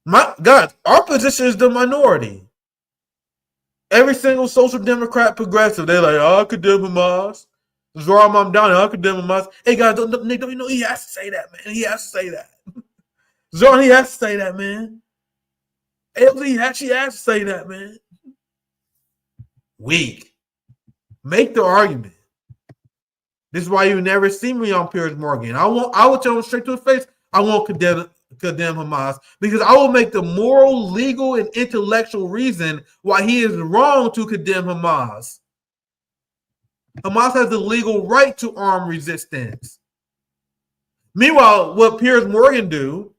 My God, our position is the minority. Every single social democrat progressive, they're like, I condemn Hamas. Zoran Mamdani, I condemn Hamas. Hey guys, don't you know he has to say that, man? He has to say that. Zoran, he has to say that, man. LZ actually has to say that, man. Weak. Make the argument. This is why you never see me on Piers Morgan. I will tell him straight to his face, I won't condemn Hamas because I will make the moral, legal, and intellectual reason why he is wrong to condemn Hamas. Hamas has the legal right to arm resistance. Meanwhile, what Piers Morgan do,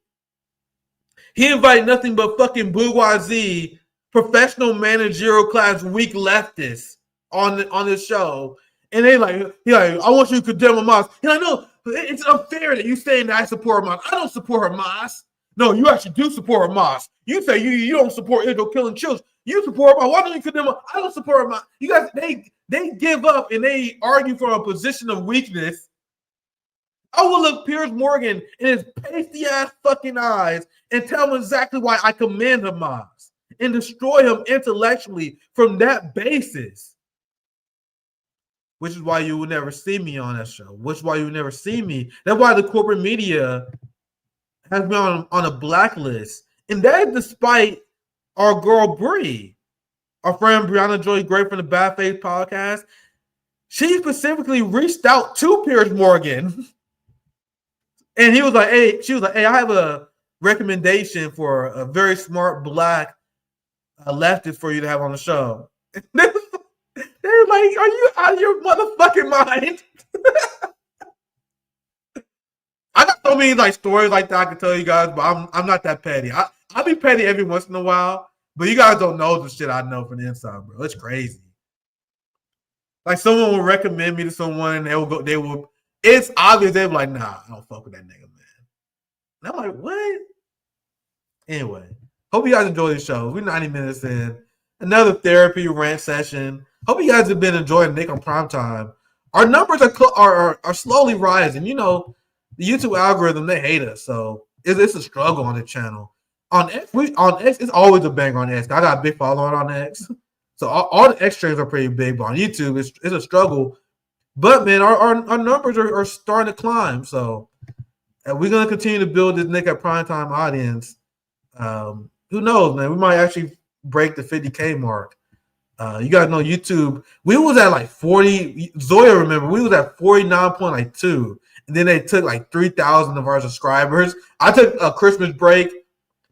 he invite nothing but fucking bourgeoisie, professional managerial class, weak leftists on this show. And he like, I want you to condemn Hamas. He's like, no, it's unfair that you saying that I support Hamas. I don't support Hamas. No, you actually do support Hamas. You say you don't support Israel killing children. You support my. Why don't you condemn? I don't support my. You guys, they give up and they argue from a position of weakness. I will look Piers Morgan in his pasty ass fucking eyes and tell him exactly why I commend Hamas and destroy him intellectually from that basis. Which is why you will never see me on that show. Which is why you will never see me. That's why the corporate media has me on a blacklist. And that is despite our girl Bree, our friend Brianna Joy Gray from the Bad Faith podcast. She specifically reached out to Piers Morgan. And he was like, hey, she was like, hey, I have a recommendation for a very smart black leftist for you to have on the show. They're like, are you out of your motherfucking mind? I got so many like stories like that I can tell you guys, but I'm not that petty. I'll be petty every once in a while, but you guys don't know the shit I know from the inside, bro. It's crazy. Like someone will recommend me to someone and they will it's obvious they're like, nah, I don't fuck with that nigga, man. And I'm like, what? Anyway, hope you guys enjoy the show. We're 90 minutes in. Another therapy rant session. Hope you guys have been enjoying Nick on Primetime. Our numbers are slowly rising. You know, the YouTube algorithm, they hate us. So it's a struggle on the channel. On X, it's always a bang on X. I got a big following on X. So all the X streams are pretty big. But on YouTube, it's a struggle. But, man, our numbers are starting to climb. So we're going to continue to build this Nick at Primetime audience. Who knows, man? We might actually break the 50K mark. You guys know YouTube. We was at like 40. Zoya, remember, we was at 49.2. And then they took like 3,000 of our subscribers. I took a Christmas break.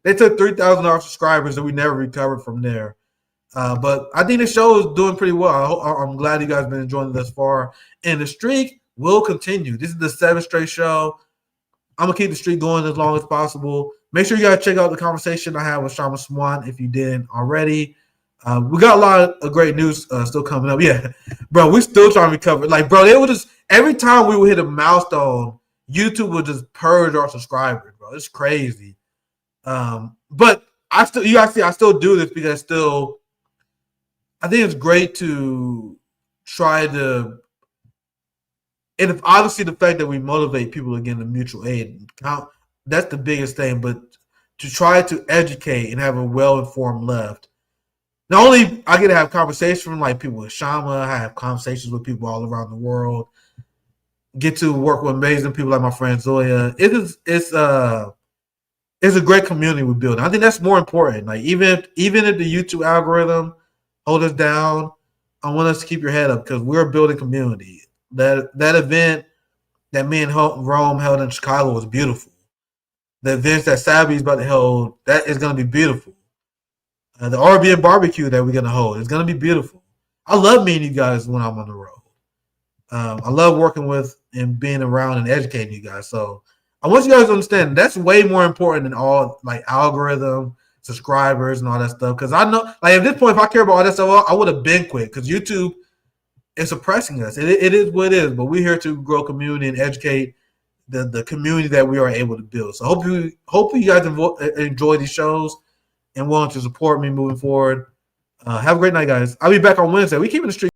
They took 3,000 of our subscribers and we never recovered from there. But I think the show is doing pretty well. I'm glad you guys have been enjoying it thus far. And the streak will continue. This is the 7th straight show. I'm going to keep the streak going as long as possible. Make sure you guys check out the conversation I had with Shama Swan if you didn't already. We got a lot of great news still coming up. Yeah, bro, we still trying to recover. Like, bro, they would just every time we would hit a milestone, YouTube would just purge our subscribers, bro. It's crazy. But I still do this because I think it's great to try to, and if obviously the fact that we motivate people to get into mutual aid, that's the biggest thing, but to try to educate and have a well-informed left. Not only I get to have conversations with like people with Shama, I have conversations with people all around the world, get to work with amazing people like my friend Zoya. It's a great community we build. I think that's more important. Like even if the YouTube algorithm hold us down, I want us to keep your head up because we're building community. That event that me and Rome held in Chicago was beautiful. The events that Savvy's about to hold, that is going to be beautiful. The RBN barbecue that we're going to hold is going to be beautiful. I love meeting you guys when I'm on the road. I love working with and being around and educating you guys. So I want you guys to understand that's way more important than all like algorithm, subscribers, and all that stuff. Because I know, like at this point, if I care about all that stuff, well, I would have been quit because YouTube is suppressing us. It is what it is. But we're here to grow community and educate the community that we are able to build. So hope you guys enjoy these shows and want to support me moving forward. Have a great night, guys. I'll be back on Wednesday. We keeping the streak.